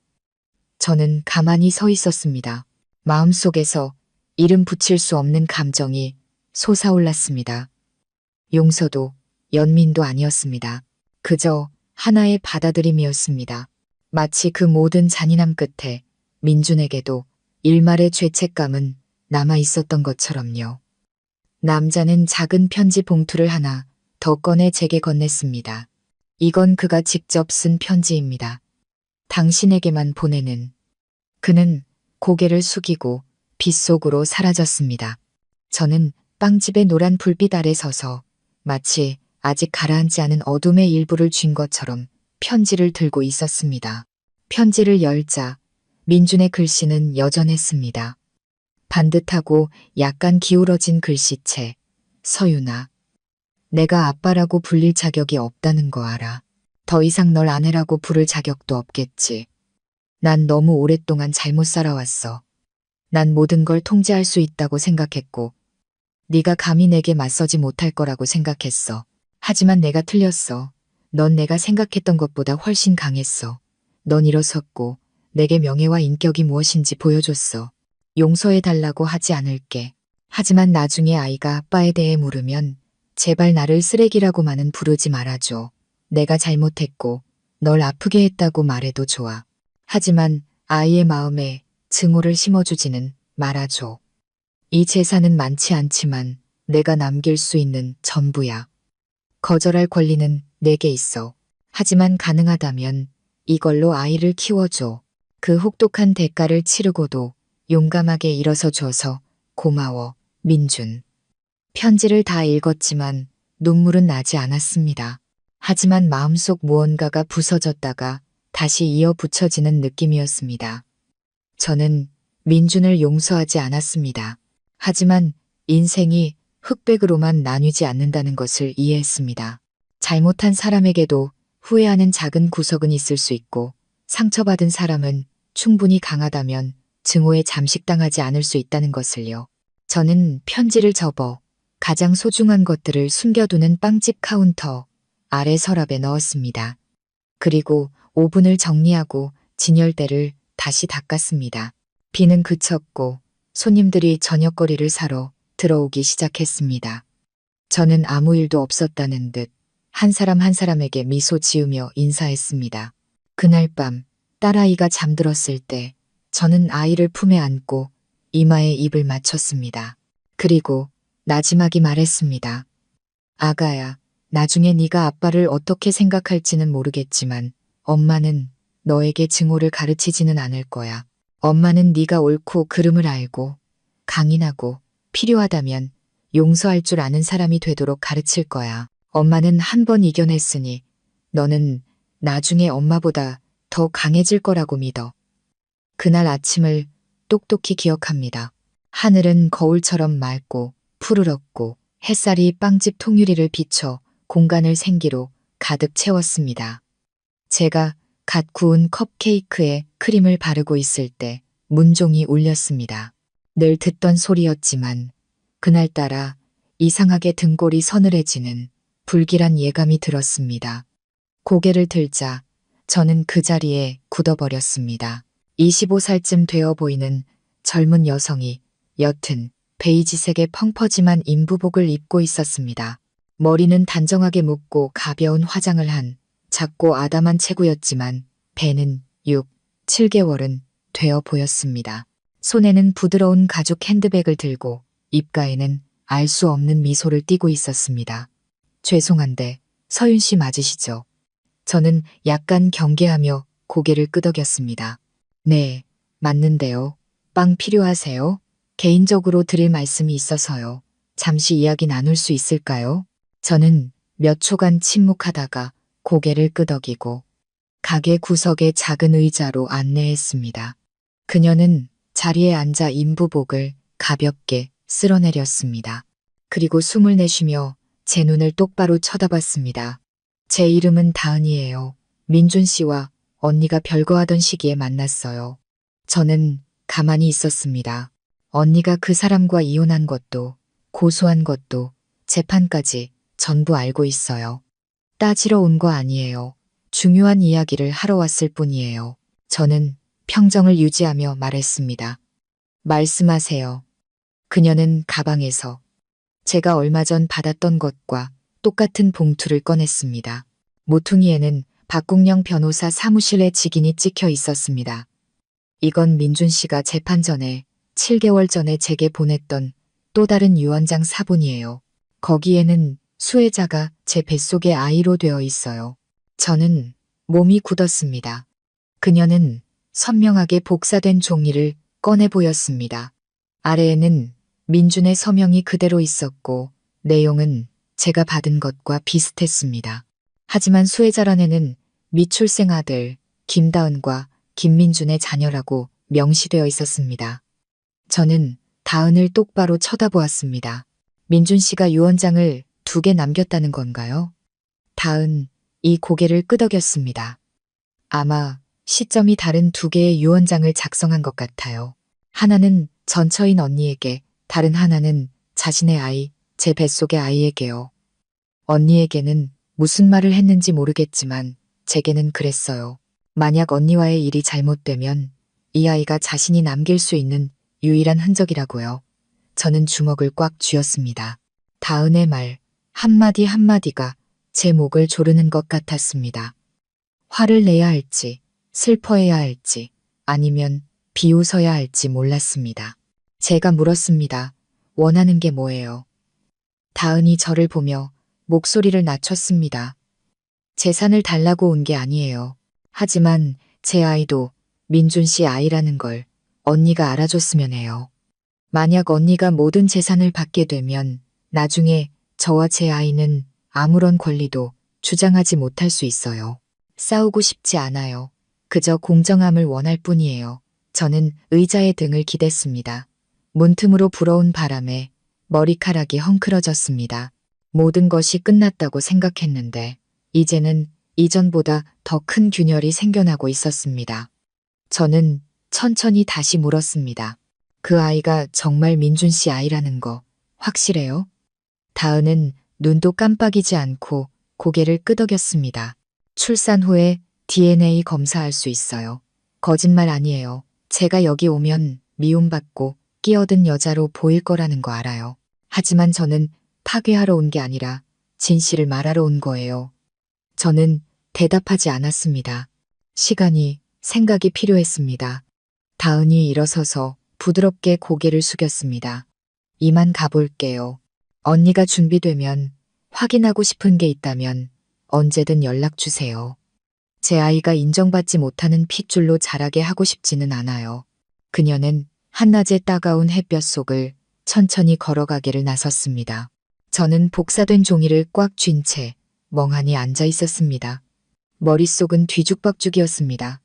저는 가만히 서 있었습니다. 마음속에서 이름 붙일 수 없는 감정이 솟아올랐습니다. 용서도 연민도 아니었습니다. 그저 하나의 받아들임이었습니다. 마치 그 모든 잔인함 끝에 민준에게도 일말의 죄책감은 남아 있었던 것처럼요. 남자는 작은 편지 봉투를 하나 더 꺼내 제게 건넸습니다. 이건 그가 직접 쓴 편지입니다. 당신에게만 보내는. 그는 고개를 숙이고 빛 속으로 사라졌습니다. 저는 빵집의 노란 불빛 아래 서서 마치 아직 가라앉지 않은 어둠의 일부를 쥔 것처럼 편지를 들고 있었습니다. 편지를 열자 민준의 글씨는 여전했습니다. 반듯하고 약간 기울어진 글씨체. 서윤아. 내가 아빠라고 불릴 자격이 없다는 거 알아. 더 이상 널 아내라고 부를 자격도 없겠지. 난 너무 오랫동안 잘못 살아왔어. 난 모든 걸 통제할 수 있다고 생각했고 네가 감히 내게 맞서지 못할 거라고 생각했어. 하지만 내가 틀렸어. 넌 내가 생각했던 것보다 훨씬 강했어. 넌 일어섰고 내게 명예와 인격이 무엇인지 보여줬어. 용서해달라고 하지 않을게. 하지만 나중에 아이가 아빠에 대해 물으면 제발 나를 쓰레기라고만은 부르지 말아줘. 내가 잘못했고 널 아프게 했다고 말해도 좋아. 하지만 아이의 마음에 증오를 심어주지는 말아줘. 이 재산은 많지 않지만 내가 남길 수 있는 전부야. 거절할 권리는 내게 있어. 하지만 가능하다면 이걸로 아이를 키워줘. 그 혹독한 대가를 치르고도 용감하게 일어서줘서 고마워, 민준. 편지를 다 읽었지만 눈물은 나지 않았습니다. 하지만 마음속 무언가가 부서졌다가 다시 이어 붙여지는 느낌이었습니다. 저는 민준을 용서하지 않았습니다. 하지만 인생이 흑백으로만 나뉘지 않는다는 것을 이해했습니다. 잘못한 사람에게도 후회하는 작은 구석은 있을 수 있고 상처받은 사람은 충분히 강하다면 증오에 잠식당하지 않을 수 있다는 것을요. 저는 편지를 접어 가장 소중한 것들을 숨겨두는 빵집 카운터 아래 서랍에 넣었습니다. 그리고 오븐을 정리하고 진열대를 다시 닦았습니다. 비는 그쳤고 손님들이 저녁거리를 사러 들어오기 시작했습니다. 저는 아무 일도 없었다는 듯 한 사람 한 사람에게 미소 지으며 인사했습니다. 그날 밤 딸아이가 잠들었을 때 저는 아이를 품에 안고 이마에 입을 맞췄습니다. 그리고 나지막이 말했습니다. 아가야, 나중에 네가 아빠를 어떻게 생각할지는 모르겠지만 엄마는 너에게 증오를 가르치지는 않을 거야. 엄마는 네가 옳고 그름을 알고 강인하고 필요하다면 용서할 줄 아는 사람이 되도록 가르칠 거야. 엄마는 한 번 이겨냈으니 너는 나중에 엄마보다 더 강해질 거라고 믿어. 그날 아침을 똑똑히 기억합니다. 하늘은 거울처럼 맑고 푸르렀고 햇살이 빵집 통유리를 비춰 공간을 생기로 가득 채웠습니다. 제가 갓 구운 컵케이크에 크림을 바르고 있을 때 문종이 울렸습니다. 늘 듣던 소리였지만 그날따라 이상하게 등골이 서늘해지는 불길한 예감이 들었습니다. 고개를 들자 저는 그 자리에 굳어버렸습니다. 25살쯤 되어 보이는 젊은 여성이 옅은 베이지색의 펑퍼짐한 인부복을 입고 있었습니다. 머리는 단정하게 묶고 가벼운 화장을 한 작고 아담한 체구였지만 배는 6, 7개월은 되어 보였습니다. 손에는 부드러운 가죽 핸드백을 들고 입가에는 알 수 없는 미소를 띠고 있었습니다. 죄송한데 서윤 씨 맞으시죠? 저는 약간 경계하며 고개를 끄덕였습니다. 네, 맞는데요. 빵 필요하세요? 개인적으로 드릴 말씀이 있어서요. 잠시 이야기 나눌 수 있을까요? 저는 몇 초간 침묵하다가 고개를 끄덕이고 가게 구석의 작은 의자로 안내했습니다. 그녀는 자리에 앉아 인부복을 가볍게 쓸어내렸습니다. 그리고 숨을 내쉬며 제 눈을 똑바로 쳐다봤습니다. 제 이름은 다은이에요. 민준 씨와 언니가 별거하던 시기에 만났어요. 저는 가만히 있었습니다. 언니가 그 사람과 이혼한 것도, 고소한 것도, 재판까지 전부 알고 있어요. 따지러 온 거 아니에요. 중요한 이야기를 하러 왔을 뿐이에요. 저는 평정을 유지하며 말했습니다. 말씀하세요. 그녀는 가방에서 제가 얼마 전 받았던 것과 똑같은 봉투를 꺼냈습니다. 모퉁이에는 박국영 변호사 사무실의 직인이 찍혀 있었습니다. 이건 민준 씨가 재판 전에 7개월 전에 제게 보냈던 또 다른 유언장 사본이에요. 거기에는 수혜자가 제 뱃속의 아이로 되어 있어요. 저는 몸이 굳었습니다. 그녀는 선명하게 복사된 종이를 꺼내 보였습니다. 아래에는 민준의 서명이 그대로 있었고 내용은 제가 받은 것과 비슷했습니다. 하지만 수혜자란에는 미출생 아들 김다은과 김민준의 자녀라고 명시되어 있었습니다. 저는 다은을 똑바로 쳐다보았습니다. 민준 씨가 유언장을 2개 남겼다는 건가요? 다은 이 고개를 끄덕였습니다. 아마 시점이 다른 2개의 유언장을 작성한 것 같아요. 하나는 전처인 언니에게, 다른 하나는 자신의 아이, 제 뱃속의 아이에게요. 언니에게는 무슨 말을 했는지 모르겠지만 제게는 그랬어요. 만약 언니와의 일이 잘못되면 이 아이가 자신이 남길 수 있는 유일한 흔적이라고요. 저는 주먹을 꽉 쥐었습니다. 다은의 말 한마디 한마디가 제 목을 조르는 것 같았습니다. 화를 내야 할지, 슬퍼해야 할지, 아니면 비웃어야 할지 몰랐습니다. 제가 물었습니다. 원하는 게 뭐예요? 다은이 저를 보며 목소리를 낮췄습니다. 재산을 달라고 온 게 아니에요. 하지만 제 아이도 민준 씨 아이라는 걸 언니가 알아줬으면 해요. 만약 언니가 모든 재산을 받게 되면 나중에 저와 제 아이는 아무런 권리도 주장하지 못할 수 있어요. 싸우고 싶지 않아요. 그저 공정함을 원할 뿐이에요. 저는 의자의 등을 기댔습니다. 문틈으로 불어온 바람에 머리카락이 헝클어졌습니다. 모든 것이 끝났다고 생각했는데 이제는 이전보다 더 큰 균열이 생겨나고 있었습니다. 저는 천천히 다시 물었습니다. 그 아이가 정말 민준 씨 아이라는 거 확실해요? 다은은 눈도 깜빡이지 않고 고개를 끄덕였습니다. 출산 후에 DNA 검사할 수 있어요. 거짓말 아니에요. 제가 여기 오면 미움받고 끼어든 여자로 보일 거라는 거 알아요. 하지만 저는 파괴하러 온 게 아니라 진실을 말하러 온 거예요. 저는 대답하지 않았습니다. 시간이, 생각이 필요했습니다. 다은이 일어서서 부드럽게 고개를 숙였습니다. 이만 가볼게요. 언니가 준비되면, 확인하고 싶은 게 있다면 언제든 연락 주세요. 제 아이가 인정받지 못하는 핏줄로 자라게 하고 싶지는 않아요. 그녀는 한낮의 따가운 햇볕 속을 천천히 걸어가기를 나섰습니다. 저는 복사된 종이를 꽉 쥔 채 멍하니 앉아 있었습니다. 머릿속은 뒤죽박죽이었습니다.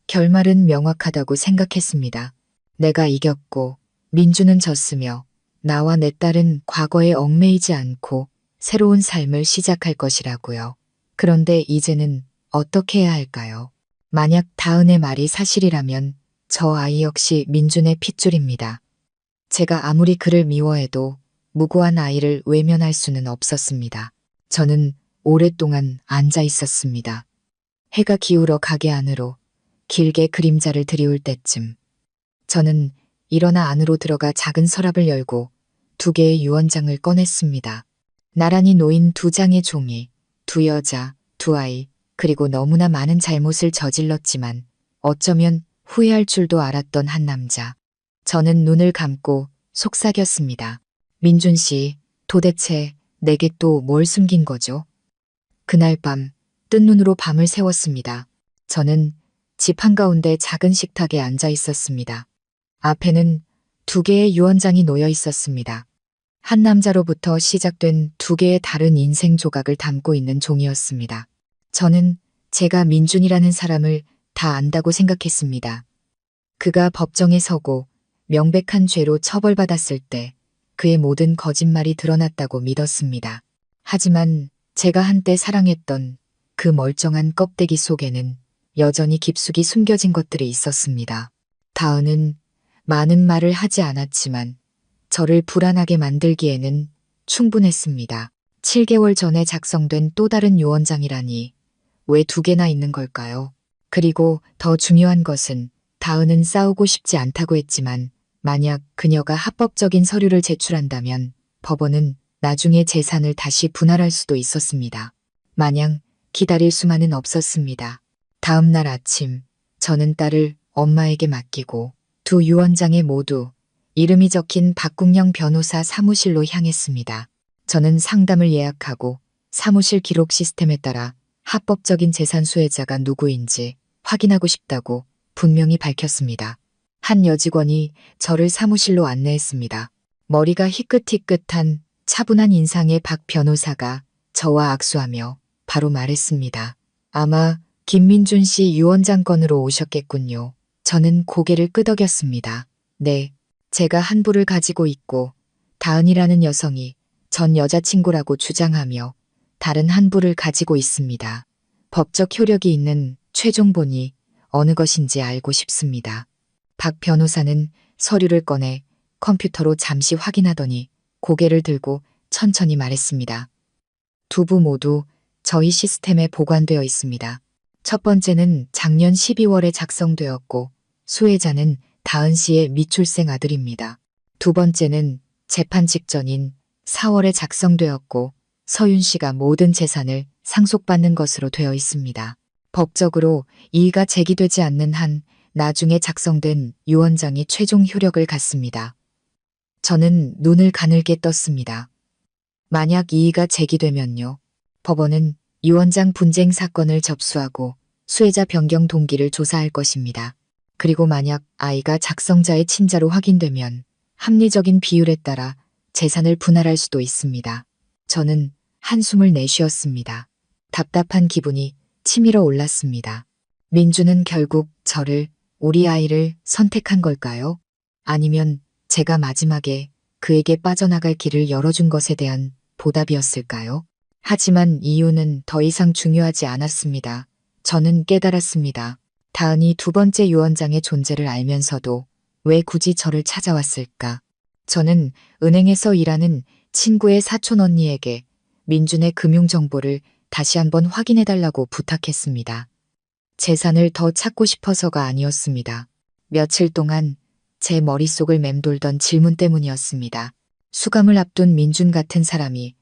결말은 명확하다고 생각했습니다. 내가 이겼고 민주는 졌으며 나와 내 딸은 과거에 얽매이지 않고 새로운 삶을 시작할 것이라고요. 그런데 이제는 어떻게 해야 할까요? 만약 다은의 말이 사실이라면 저 아이 역시 민준의 핏줄입니다. 제가 아무리 그를 미워해도 무고한 아이를 외면할 수는 없었습니다. 저는 오랫동안 앉아 있었습니다. 해가 기울어 가게 안으로 길게 그림자를 들이울 때쯤 저는 일어나 안으로 들어가 작은 서랍을 열고 2개의 유언장을 꺼냈습니다. 나란히 놓인 2장의 종이, 2 여자, 2 아이, 그리고 너무나 많은 잘못을 저질렀지만 어쩌면 후회할 줄도 알았던 한 남자. 저는 눈을 감고 속삭였습니다. 민준 씨, 도대체 내게 또 뭘 숨긴 거죠? 그날 밤, 뜬 눈으로 밤을 새웠습니다. 저는 집 한가운데 작은 식탁에 앉아 있었습니다. 앞에는 2개의 유언장이 놓여 있었습니다. 한 남자로부터 시작된 2개의 다른 인생 조각을 담고 있는 종이었습니다. 저는 제가 민준이라는 사람을 다 안다고 생각했습니다. 그가 법정에 서고 명백한 죄로 처벌받았을 때 그의 모든 거짓말이 드러났다고 믿었습니다. 하지만 제가 한때 사랑했던 그 멀쩡한 껍데기 속에는 여전히 깊숙이 숨겨진 것들이 있었습니다. 다은은 많은 말을 하지 않았지만 저를 불안하게 만들기에는 충분했습니다. 7개월 전에 작성된 또 다른 유언장이라니 왜 2개나 있는 걸까요? 그리고 더 중요한 것은 다은은 싸우고 싶지 않다고 했지만 만약 그녀가 합법적인 서류를 제출한다면 법원은 나중에 재산을 다시 분할할 수도 있었습니다. 마냥 기다릴 수만은 없었습니다. 다음 날 아침 저는 딸을 엄마에게 맡기고 두 유언장에 모두 이름이 적힌 박국영 변호사 사무실로 향했습니다. 저는 상담을 예약하고 사무실 기록 시스템에 따라 합법적인 재산 수혜자가 누구인지 확인하고 싶다고 분명히 밝혔습니다. 한 여직원이 저를 사무실로 안내했습니다. 머리가 희끗희끗한 차분한 인상의 박 변호사가 저와 악수하며 바로 말했습니다. 아마 김민준 씨 유언장 건으로 오셨겠군요. 저는 고개를 끄덕였습니다. 네, 제가 한 부를 가지고 있고 다은이라는 여성이 전 여자친구라고 주장하며 다른 한 부를 가지고 있습니다. 법적 효력이 있는 최종본이 어느 것인지 알고 싶습니다. 박 변호사는 서류를 꺼내 컴퓨터로 잠시 확인하더니 고개를 들고 천천히 말했습니다. 두 부 모두 저희 시스템에 보관되어 있습니다. 첫 번째는 작년 12월에 작성되었고 수혜자는 다은 씨의 미출생 아들입니다. 두 번째는 재판 직전인 4월에 작성되었고 서윤 씨가 모든 재산을 상속받는 것으로 되어 있습니다. 법적으로 이의가 제기되지 않는 한 나중에 작성된 유언장이 최종 효력을 갖습니다. 저는 눈을 가늘게 떴습니다. 만약 이의가 제기되면요. 법원은 유언장 분쟁 사건을 접수하고 수혜자 변경 동기를 조사할 것입니다. 그리고 만약 아이가 작성자의 친자로 확인되면 합리적인 비율에 따라 재산을 분할할 수도 있습니다. 저는 한숨을 내쉬었습니다. 답답한 기분이 치밀어 올랐습니다. 민주는 결국 저를, 우리 아이를 선택한 걸까요? 아니면 제가 마지막에 그에게 빠져나갈 길을 열어준 것에 대한 보답이었을까요? 하지만 이유는 더 이상 중요하지 않았습니다. 저는 깨달았습니다. 다은이 두 번째 유언장의 존재를 알면서도 왜 굳이 저를 찾아왔을까? 저는 은행에서 일하는 친구의 사촌 언니에게 민준의 금융정보를 다시 한번 확인해달라고 부탁했습니다. 재산을 더 찾고 싶어서가 아니었습니다. 며칠 동안 제 머릿속을 맴돌던 질문 때문이었습니다. 수감을 앞둔 민준 같은 사람이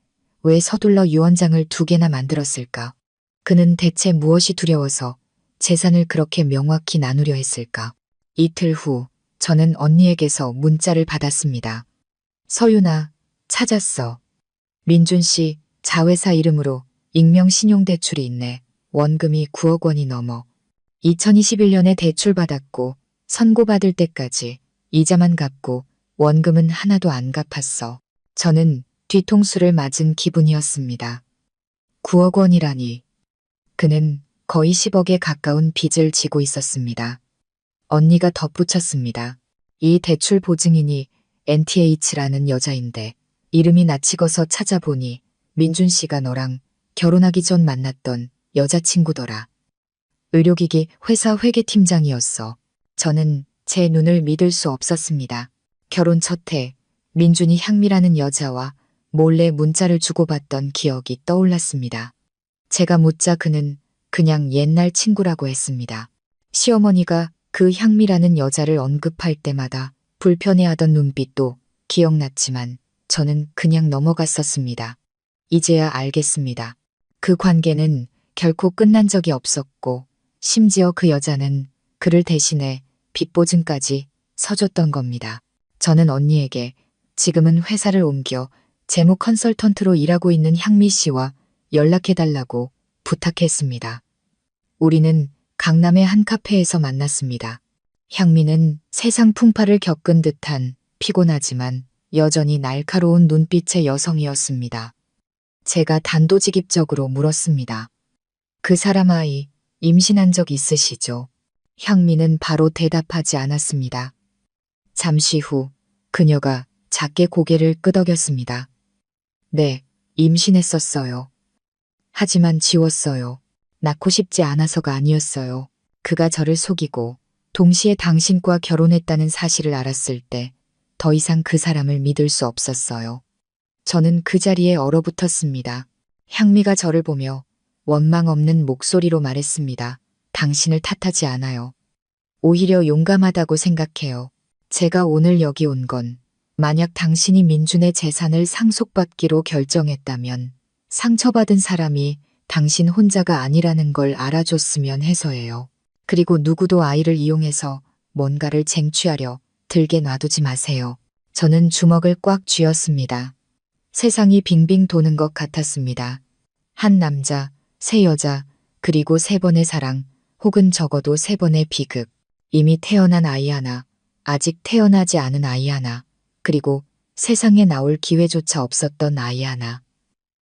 왜 서둘러 유언장을 2개나 만들었을까? 그는 대체 무엇이 두려워서 재산을 그렇게 명확히 나누려 했을까? 이틀 후 저는 언니에게서 문자를 받았습니다. 서윤아, 찾았어. 민준 씨 자회사 이름으로 익명 신용대출이 있네. 원금이 9억 원이 넘어. 2021년에 대출받았고 선고받을 때까지 이자만 갚고 원금은 하나도 안 갚았어. 저는 뒤통수를 맞은 기분이었습니다. 9억 원이라니. 그는 거의 10억에 가까운 빚을 지고 있었습니다. 언니가 덧붙였습니다. 이 대출 보증인이 NTH라는 여자인데 이름이 낯익어서 찾아보니 민준 씨가 너랑 결혼하기 전 만났던 여자친구더라. 의료기기 회사 회계팀장이었어. 저는 제 눈을 믿을 수 없었습니다. 결혼 첫해 민준이 향미라는 여자와 몰래 문자를 주고받던 기억이 떠올랐습니다. 제가 묻자 그는 그냥 옛날 친구라고 했습니다. 시어머니가 그 향미라는 여자를 언급할 때마다 불편해하던 눈빛도 기억났지만 저는 그냥 넘어갔었습니다. 이제야 알겠습니다. 그 관계는 결코 끝난 적이 없었고 심지어 그 여자는 그를 대신해 빚보증까지 서줬던 겁니다. 저는 언니에게 지금은 회사를 옮겨 재무 컨설턴트로 일하고 있는 향미 씨와 연락해달라고 부탁했습니다. 우리는 강남의 한 카페에서 만났습니다. 향미는 세상 풍파를 겪은 듯한 피곤하지만 여전히 날카로운 눈빛의 여성이었습니다. 제가 단도직입적으로 물었습니다. 그 사람 아이 임신한 적 있으시죠? 향미는 바로 대답하지 않았습니다. 잠시 후 그녀가 작게 고개를 끄덕였습니다. 네, 임신했었어요. 하지만 지웠어요. 낳고 싶지 않아서가 아니었어요. 그가 저를 속이고 동시에 당신과 결혼했다는 사실을 알았을 때 더 이상 그 사람을 믿을 수 없었어요. 저는 그 자리에 얼어붙었습니다. 향미가 저를 보며 원망 없는 목소리로 말했습니다. 당신을 탓하지 않아요. 오히려 용감하다고 생각해요. 제가 오늘 여기 온 건 만약 당신이 민준의 재산을 상속받기로 결정했다면 상처받은 사람이 당신 혼자가 아니라는 걸 알아줬으면 해서예요. 그리고 누구도 아이를 이용해서 뭔가를 쟁취하려 들게 놔두지 마세요. 저는 주먹을 꽉 쥐었습니다. 세상이 빙빙 도는 것 같았습니다. 한 남자, 세 여자, 그리고 세 번의 사랑, 혹은 적어도 세 번의 비극. 이미 태어난 아이 하나, 아직 태어나지 않은 아이 하나, 그리고 세상에 나올 기회조차 없었던 아이 하나.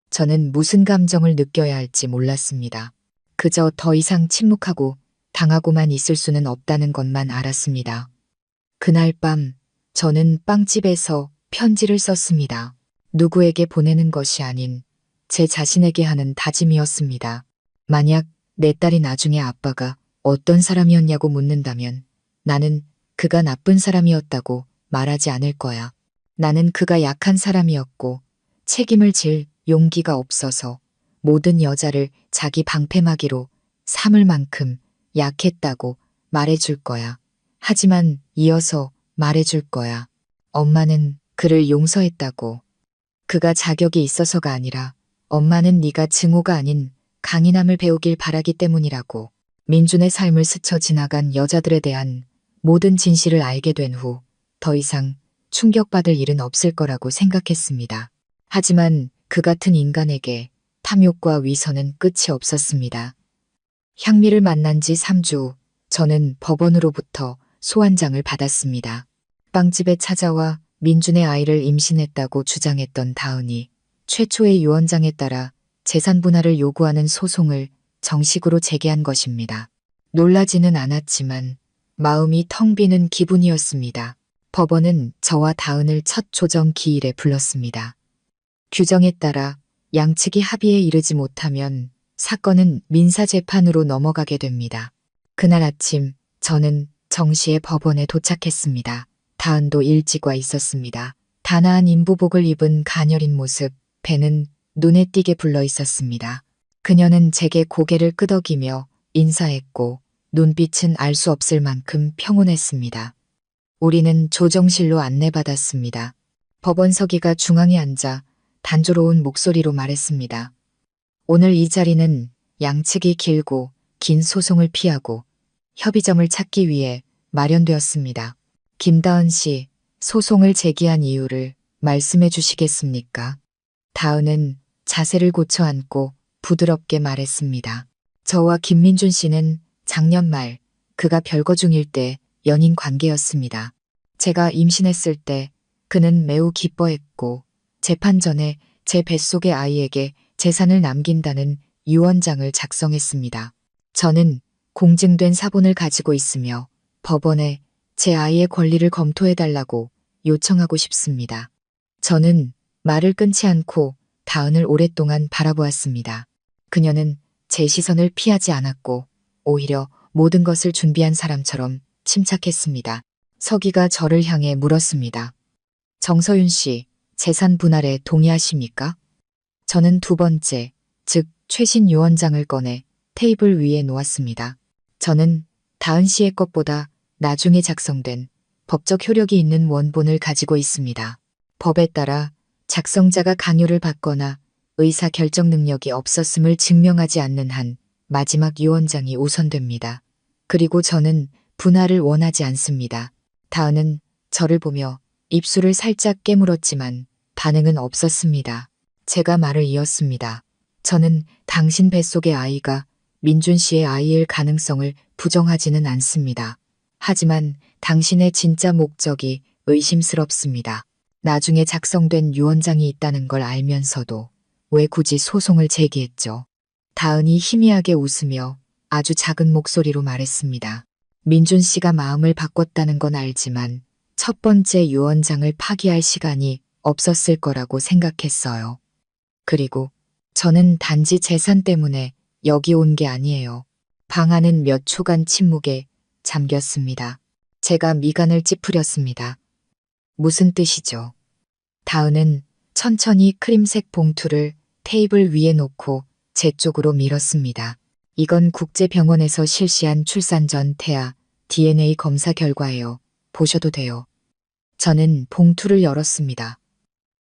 저는 무슨 감정을 느껴야 할지 몰랐습니다. 그저 더 이상 침묵하고 당하고만 있을 수는 없다는 것만 알았습니다. 그날 밤 저는 빵집에서 편지를 썼습니다. 누구에게 보내는 것이 아닌 제 자신에게 하는 다짐이었습니다. 만약 내 딸이 나중에 아빠가 어떤 사람이었냐고 묻는다면 나는 그가 나쁜 사람이었다고 말하지 않을 거야. 나는 그가 약한 사람이었고 책임을 질 용기가 없어서 모든 여자를 자기 방패막이로 삼을 만큼 약했다고 말해줄 거야. 하지만 이어서 말해줄 거야. 엄마는 그를 용서했다고. 그가 자격이 있어서가 아니라 엄마는 네가 증오가 아닌 강인함을 배우길 바라기 때문이라고. 민준의 삶을 스쳐 지나간 여자들에 대한 모든 진실을 알게 된 후 더 이상 충격받을 일은 없을 거라고 생각했습니다. 하지만 그 같은 인간에게 탐욕과 위선은 끝이 없었습니다. 향미를 만난 지 3주 후 저는 법원으로부터 소환장을 받았습니다. 빵집에 찾아와 민준의 아이를 임신했다고 주장했던 다은이 최초의 유언장에 따라 재산 분할을 요구하는 소송을 정식으로 제기한 것입니다. 놀라지는 않았지만 마음이 텅 비는 기분이었습니다. 법원은 저와 다은을 첫 조정 기일에 불렀습니다. 규정에 따라 양측이 합의에 이르지 못하면 사건은 민사재판으로 넘어가게 됩니다. 그날 아침 저는 정시에 법원에 도착했습니다. 다은도 일찍 와 있었습니다. 단아한 인부복을 입은 가녀린 모습, 배는 눈에 띄게 불러 있었습니다. 그녀는 제게 고개를 끄덕이며 인사했고 눈빛은 알 수 없을 만큼 평온했습니다. 우리는 조정실로 안내받았습니다. 법원 서기가 중앙에 앉아 단조로운 목소리로 말했습니다. 오늘 이 자리는 양측이 길고 긴 소송을 피하고 협의점을 찾기 위해 마련되었습니다. 김다은 씨, 소송을 제기한 이유를 말씀해 주시겠습니까? 다은은 자세를 고쳐 앉고 부드럽게 말했습니다. 저와 김민준 씨는 작년 말 그가 별거 중일 때 연인 관계였습니다. 제가 임신했을 때 그는 매우 기뻐했고 재판 전에 제 뱃속의 아이에게 재산을 남긴다는 유언장을 작성했습니다. 저는 공증된 사본을 가지고 있으며 법원에 제 아이의 권리를 검토해달라고 요청하고 싶습니다. 저는 말을 끊지 않고 다은을 오랫동안 바라보았습니다. 그녀는 제 시선을 피하지 않았고 오히려 모든 것을 준비한 사람처럼 침착했습니다. 서기가 저를 향해 물었습니다. 정서윤 씨, 재산 분할에 동의하십니까? 저는 두 번째, 즉 최신 유언장을 꺼내 테이블 위에 놓았습니다. 저는 다은 씨의 것보다 나중에 작성된 법적 효력이 있는 원본을 가지고 있습니다. 법에 따라 작성자가 강요를 받거나 의사 결정 능력이 없었음을 증명하지 않는 한 마지막 유언장이 우선됩니다. 그리고 저는 분할을 원하지 않습니다. 다은은 저를 보며 입술을 살짝 깨물었지만 반응은 없었습니다. 제가 말을 이었습니다. 저는 당신 뱃속의 아이가 민준 씨의 아이일 가능성을 부정하지는 않습니다. 하지만 당신의 진짜 목적이 의심스럽습니다. 나중에 작성된 유언장이 있다는 걸 알면서도 왜 굳이 소송을 제기했죠? 다은이 희미하게 웃으며 아주 작은 목소리로 말했습니다. 민준 씨가 마음을 바꿨다는 건 알지만 첫 번째 유언장을 파기할 시간이 없었을 거라고 생각했어요. 그리고 저는 단지 재산 때문에 여기 온 게 아니에요. 방 안은 몇 초간 침묵에 잠겼습니다. 제가 미간을 찌푸렸습니다. 무슨 뜻이죠? 다은은 천천히 크림색 봉투를 테이블 위에 놓고 제 쪽으로 밀었습니다. 이건 국제병원에서 실시한 출산 전 태아 DNA 검사 결과예요. 보셔도 돼요. 저는 봉투를 열었습니다.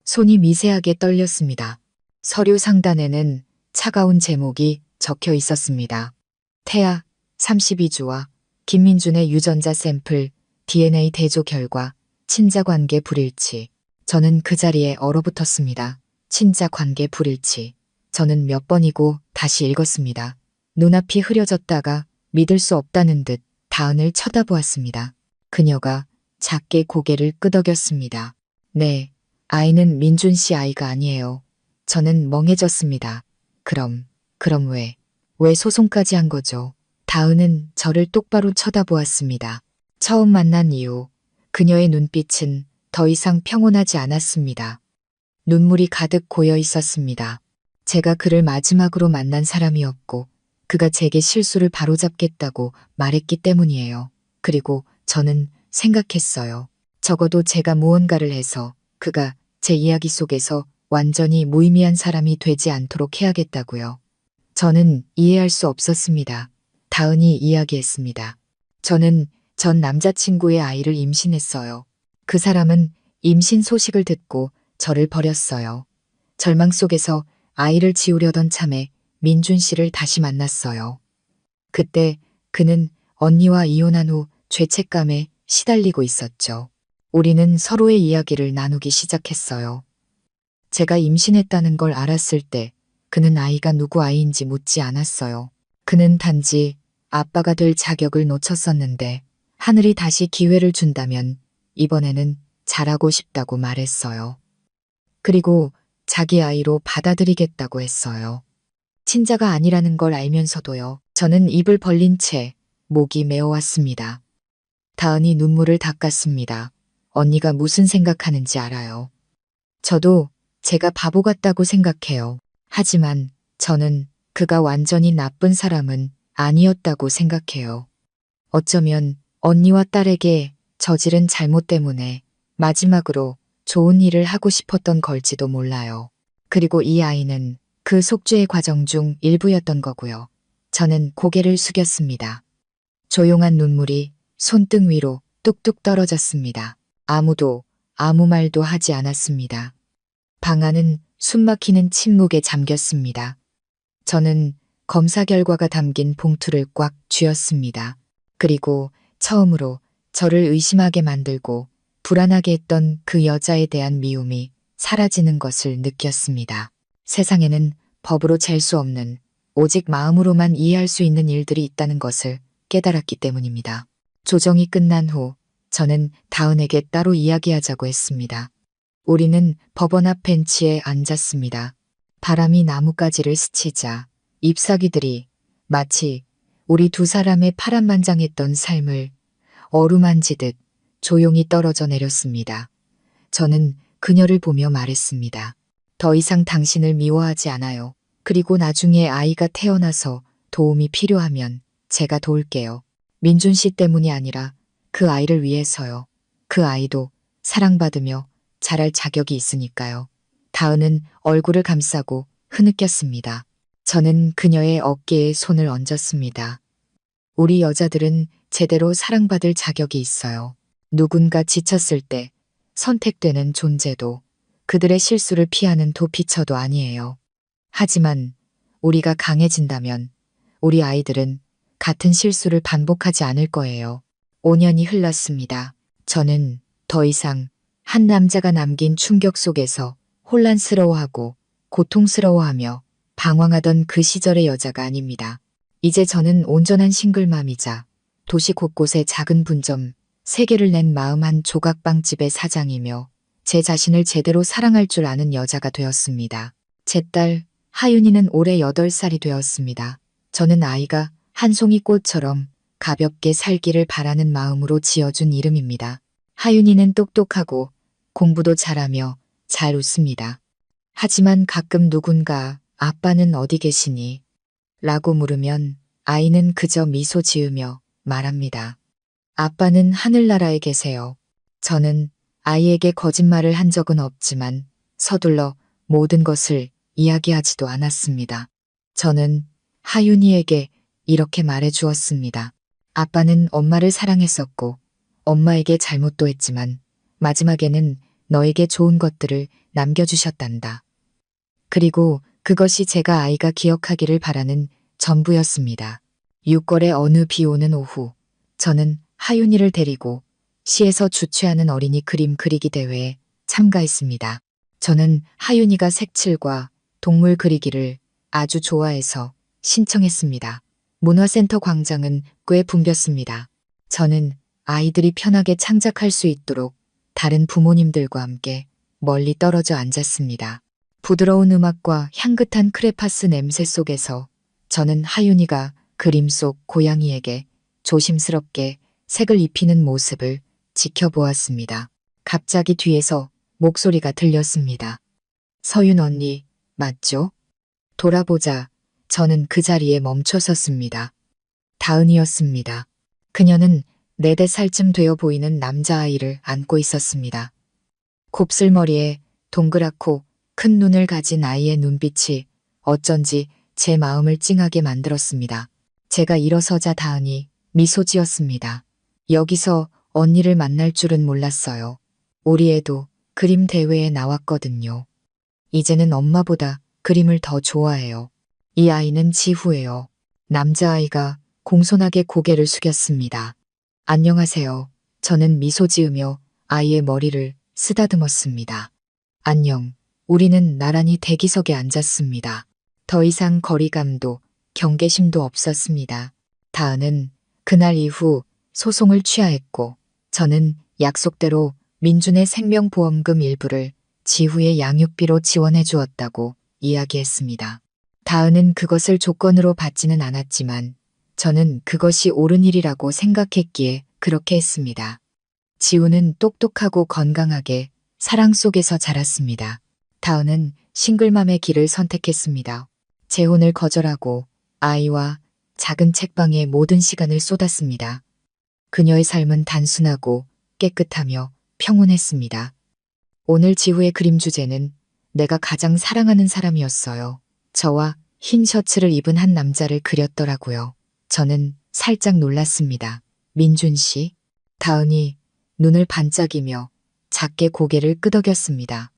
손이 미세하게 떨렸습니다. 서류 상단에는 차가운 제목이 적혀 있었습니다. 태아 32주와 김민준의 유전자 샘플 DNA 대조 결과 친자관계 불일치. 저는 그 자리에 얼어붙었습니다. 친자관계 불일치. 저는 몇 번이고 다시 읽었습니다. 눈앞이 흐려졌다가 믿을 수 없다는 듯 다은을 쳐다보았습니다. 그녀가 작게 고개를 끄덕였습니다. 네, 아이는 민준 씨 아이가 아니에요. 저는 멍해졌습니다. 그럼 왜 소송까지 한 거죠? 다은은 저를 똑바로 쳐다보았습니다. 처음 만난 이후 그녀의 눈빛은 더 이상 평온하지 않았습니다. 눈물이 가득 고여 있었습니다. 제가 그를 마지막으로 만난 사람이었고 그가 제게 실수를 바로잡겠다고 말했기 때문이에요. 그리고 저는 생각했어요. 적어도 제가 무언가를 해서 그가 제 이야기 속에서 완전히 무의미한 사람이 되지 않도록 해야겠다고요. 저는 이해할 수 없었습니다. 다은이 이야기했습니다. 저는 전 남자친구의 아이를 임신했어요. 그 사람은 임신 소식을 듣고 저를 버렸어요. 절망 속에서 아이를 지우려던 참에 민준 씨를 다시 만났어요. 그때 그는 언니와 이혼한 후 죄책감에 시달리고 있었죠. 우리는 서로의 이야기를 나누기 시작했어요. 제가 임신했다는 걸 알았을 때 그는 아이가 누구 아이인지 묻지 않았어요. 그는 단지 아빠가 될 자격을 놓쳤었는데 하늘이 다시 기회를 준다면 이번에는 잘하고 싶다고 말했어요. 그리고 자기 아이로 받아들이겠다고 했어요. 친자가 아니라는 걸 알면서도요. 저는 입을 벌린 채 목이 메어왔습니다. 다은이 눈물을 닦았습니다. 언니가 무슨 생각하는지 알아요. 저도 제가 바보 같다고 생각해요. 하지만 저는 그가 완전히 나쁜 사람은 아니었다고 생각해요. 어쩌면 언니와 딸에게 저지른 잘못 때문에 마지막으로 좋은 일을 하고 싶었던 걸지도 몰라요. 그리고 이 아이는 그 속죄의 과정 중 일부였던 거고요. 저는 고개를 숙였습니다. 조용한 눈물이 손등 위로 뚝뚝 떨어졌습니다. 아무도 아무 말도 하지 않았습니다. 방 안은 숨막히는 침묵에 잠겼습니다. 저는 검사 결과가 담긴 봉투를 꽉 쥐었습니다. 그리고 처음으로 저를 의심하게 만들고 불안하게 했던 그 여자에 대한 미움이 사라지는 것을 느꼈습니다. 세상에는 법으로 잴 수 없는 오직 마음으로만 이해할 수 있는 일들이 있다는 것을 깨달았기 때문입니다. 조정이 끝난 후 저는 다은에게 따로 이야기하자고 했습니다. 우리는 법원 앞 벤치에 앉았습니다. 바람이 나뭇가지를 스치자 잎사귀들이 마치 우리 두 사람의 파란만장했던 삶을 어루만지듯 조용히 떨어져 내렸습니다. 저는 그녀를 보며 말했습니다. 더 이상 당신을 미워하지 않아요. 그리고 나중에 아이가 태어나서 도움이 필요하면 제가 도울게요. 민준 씨 때문이 아니라 그 아이를 위해서요. 그 아이도 사랑받으며 자랄 자격이 있으니까요. 다은은 얼굴을 감싸고 흐느꼈습니다. 저는 그녀의 어깨에 손을 얹었습니다. 우리 여자들은 제대로 사랑받을 자격이 있어요. 누군가 지쳤을 때 선택되는 존재도 그들의 실수를 피하는 도피처도 아니에요. 하지만 우리가 강해진다면 우리 아이들은 같은 실수를 반복하지 않을 거예요. 5년이 흘렀습니다. 저는 더 이상 한 남자가 남긴 충격 속에서 혼란스러워하고 고통스러워하며 방황하던 그 시절의 여자가 아닙니다. 이제 저는 온전한 싱글맘이자 도시 곳곳에 작은 분점 3개를 낸 마음 한 조각빵집의 사장이며 제 자신을 제대로 사랑할 줄 아는 여자가 되었습니다. 제 딸 하윤이는 올해 8살이 되었습니다. 저는 아이가 한 송이 꽃처럼 가볍게 살기를 바라는 마음으로 지어준 이름입니다. 하윤이는 똑똑하고 공부도 잘하며 잘 웃습니다. 하지만 가끔 누군가 아빠는 어디 계시니? 라고 물으면 아이는 그저 미소 지으며 말합니다. 아빠는 하늘나라에 계세요. 저는 아이에게 거짓말을 한 적은 없지만 서둘러 모든 것을 이야기하지도 않았습니다. 저는 하윤이에게 이렇게 말해 주었습니다. 아빠는 엄마를 사랑했었고 엄마에게 잘못도 했지만 마지막에는 너에게 좋은 것들을 남겨주셨단다. 그리고 그것이 제가 아이가 기억하기를 바라는 전부였습니다. 6월의 어느 비 오는 오후, 저는 하윤이를 데리고 시에서 주최하는 어린이 그림 그리기 대회에 참가했습니다. 저는 하윤이가 색칠과 동물 그리기를 아주 좋아해서 신청했습니다. 문화센터 광장은 꽤 붐볐습니다. 저는 아이들이 편하게 창작할 수 있도록 다른 부모님들과 함께 멀리 떨어져 앉았습니다. 부드러운 음악과 향긋한 크레파스 냄새 속에서 저는 하윤이가 그림 속 고양이에게 조심스럽게 색을 입히는 모습을 지켜보았습니다. 갑자기 뒤에서 목소리가 들렸습니다. 서윤 언니, 맞죠? 돌아보자 저는 그 자리에 멈춰 섰습니다. 다은이었습니다. 그녀는 4~5살쯤 되어 보이는 남자아이를 안고 있었습니다. 곱슬머리에 동그랗고 큰 눈을 가진 아이의 눈빛이 어쩐지 제 마음을 찡하게 만들었습니다. 제가 일어서자 다은이 미소 지었습니다. 여기서 언니를 만날 줄은 몰랐어요. 우리 애도 그림 대회에 나왔거든요. 이제는 엄마보다 그림을 더 좋아해요. 이 아이는 지후예요. 남자아이가 공손하게 고개를 숙였습니다. 안녕하세요. 저는 미소 지으며 아이의 머리를 쓰다듬었습니다. 안녕. 우리는 나란히 대기석에 앉았습니다. 더 이상 거리감도 경계심도 없었습니다. 다은은 그날 이후 소송을 취하했고 저는 약속대로 민준의 생명보험금 일부를 지후의 양육비로 지원해 주었다고 이야기했습니다. 다은은 그것을 조건으로 받지는 않았지만 저는 그것이 옳은 일이라고 생각했기에 그렇게 했습니다. 지우는 똑똑하고 건강하게 사랑 속에서 자랐습니다. 다은은 싱글맘의 길을 선택했습니다. 재혼을 거절하고 아이와 작은 책방에 모든 시간을 쏟았습니다. 그녀의 삶은 단순하고 깨끗하며 평온했습니다. 오늘 지후의 그림 주제는 내가 가장 사랑하는 사람이었어요. 저와 흰 셔츠를 입은 한 남자를 그렸더라고요. 저는 살짝 놀랐습니다. 민준 씨? 다은이 눈을 반짝이며 작게 고개를 끄덕였습니다.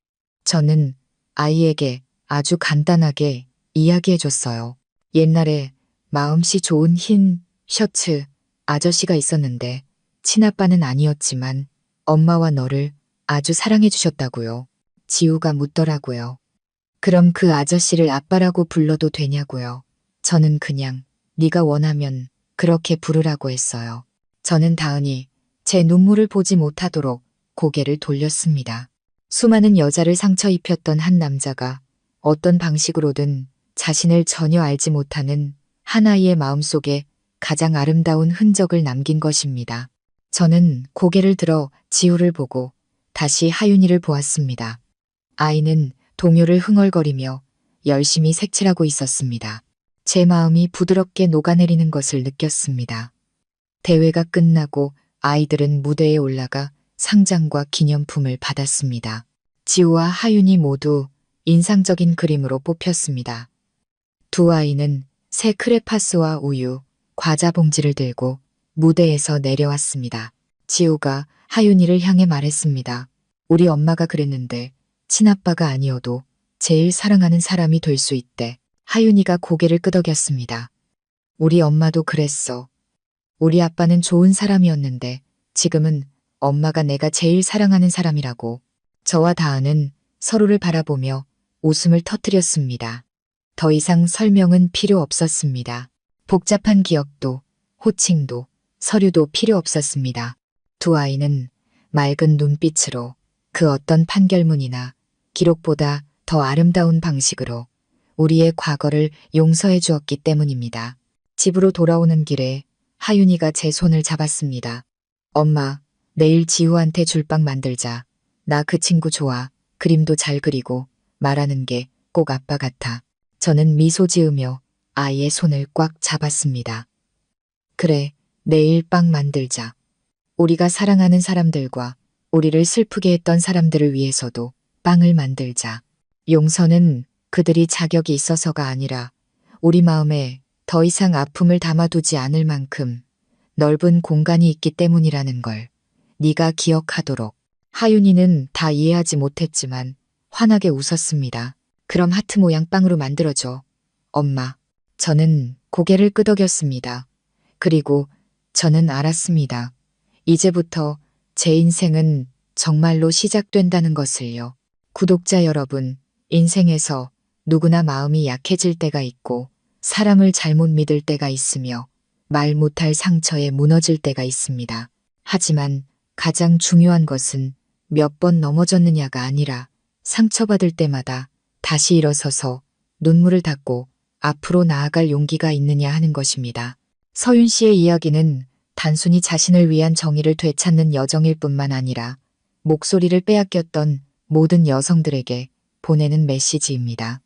저는 아이에게 아주 간단하게 이야기해줬어요. 옛날에 마음씨 좋은 흰 셔츠 아저씨가 있었는데 친아빠는 아니었지만 엄마와 너를 아주 사랑해주셨다고요. 지우가 묻더라고요. 그럼 그 아저씨를 아빠라고 불러도 되냐고요. 저는 그냥 네가 원하면 그렇게 부르라고 했어요. 저는 다은이 제 눈물을 보지 못하도록 고개를 돌렸습니다. 수많은 여자를 상처 입혔던 한 남자가 어떤 방식으로든 자신을 전혀 알지 못하는 한 아이의 마음속에 가장 아름다운 흔적을 남긴 것입니다. 저는 고개를 들어 지우를 보고 다시 하윤이를 보았습니다. 아이는 동요를 흥얼거리며 열심히 색칠하고 있었습니다. 제 마음이 부드럽게 녹아내리는 것을 느꼈습니다. 대회가 끝나고 아이들은 무대에 올라가 상장과 기념품을 받았습니다. 지우와 하윤이 모두 인상적인 그림으로 뽑혔습니다. 두 아이는 새 크레파스와 우유, 과자 봉지를 들고 무대에서 내려왔습니다. 지우가 하윤이를 향해 말했습니다. 우리 엄마가 그랬는데 친아빠가 아니어도 제일 사랑하는 사람이 될 수 있대. 하윤이가 고개를 끄덕였습니다. 우리 엄마도 그랬어. 우리 아빠는 좋은 사람이었는데 지금은 엄마가 내가 제일 사랑하는 사람이라고. 저와 다은은 서로를 바라보며 웃음을 터뜨렸습니다. 더 이상 설명은 필요 없었습니다. 복잡한 기억도 호칭도 서류도 필요 없었습니다. 두 아이는 맑은 눈빛으로 그 어떤 판결문이나 기록보다 더 아름다운 방식으로 우리의 과거를 용서해 주었기 때문입니다. 집으로 돌아오는 길에 하윤이가 제 손을 잡았습니다. 엄마, 내일 지우한테 줄빵 만들자. 나 그 친구 좋아. 그림도 잘 그리고 말하는 게 꼭 아빠 같아. 저는 미소 지으며 아이의 손을 꽉 잡았습니다. 그래, 내일 빵 만들자. 우리가 사랑하는 사람들과 우리를 슬프게 했던 사람들을 위해서도 빵을 만들자. 용서는 그들이 자격이 있어서가 아니라 우리 마음에 더 이상 아픔을 담아두지 않을 만큼 넓은 공간이 있기 때문이라는 걸 네가 기억하도록. 하윤이는 다 이해하지 못했지만 환하게 웃었습니다. 그럼 하트 모양 빵으로 만들어줘. 엄마. 저는 고개를 끄덕였습니다. 그리고 저는 알았습니다. 이제부터 제 인생은 정말로 시작된다는 것을요. 구독자 여러분, 인생에서 누구나 마음이 약해질 때가 있고 사람을 잘못 믿을 때가 있으며 말 못할 상처에 무너질 때가 있습니다. 하지만 가장 중요한 것은 몇 번 넘어졌느냐가 아니라 상처받을 때마다 다시 일어서서 눈물을 닦고 앞으로 나아갈 용기가 있느냐 하는 것입니다. 서윤 씨의 이야기는 단순히 자신을 위한 정의를 되찾는 여정일 뿐만 아니라 목소리를 빼앗겼던 모든 여성들에게 보내는 메시지입니다.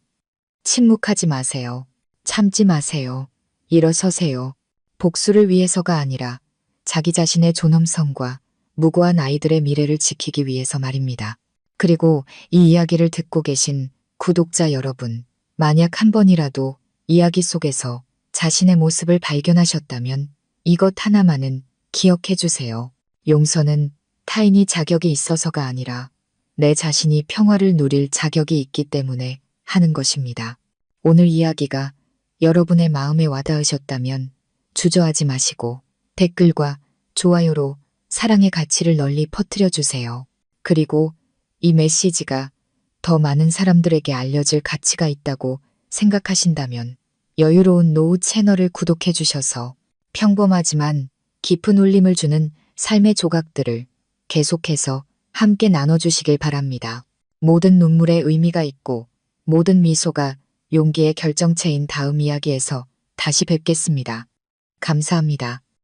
침묵하지 마세요. 참지 마세요. 일어서세요. 복수를 위해서가 아니라 자기 자신의 존엄성과 무고한 아이들의 미래를 지키기 위해서 말입니다. 그리고 이 이야기를 듣고 계신 구독자 여러분, 만약 한 번이라도 이야기 속에서 자신의 모습을 발견하셨다면 이것 하나만은 기억해 주세요. 용서는 타인이 자격이 있어서가 아니라 내 자신이 평화를 누릴 자격이 있기 때문에 하는 것입니다. 오늘 이야기가 여러분의 마음에 와닿으셨다면 주저하지 마시고 댓글과 좋아요로 사랑의 가치를 널리 퍼뜨려 주세요. 그리고 이 메시지가 더 많은 사람들에게 알려질 가치가 있다고 생각하신다면 여유로운 노후 채널을 구독해 주셔서 평범하지만 깊은 울림을 주는 삶의 조각들을 계속해서 함께 나눠주시길 바랍니다. 모든 눈물에 의미가 있고 모든 미소가 용기의 결정체인 다음 이야기에서 다시 뵙겠습니다. 감사합니다.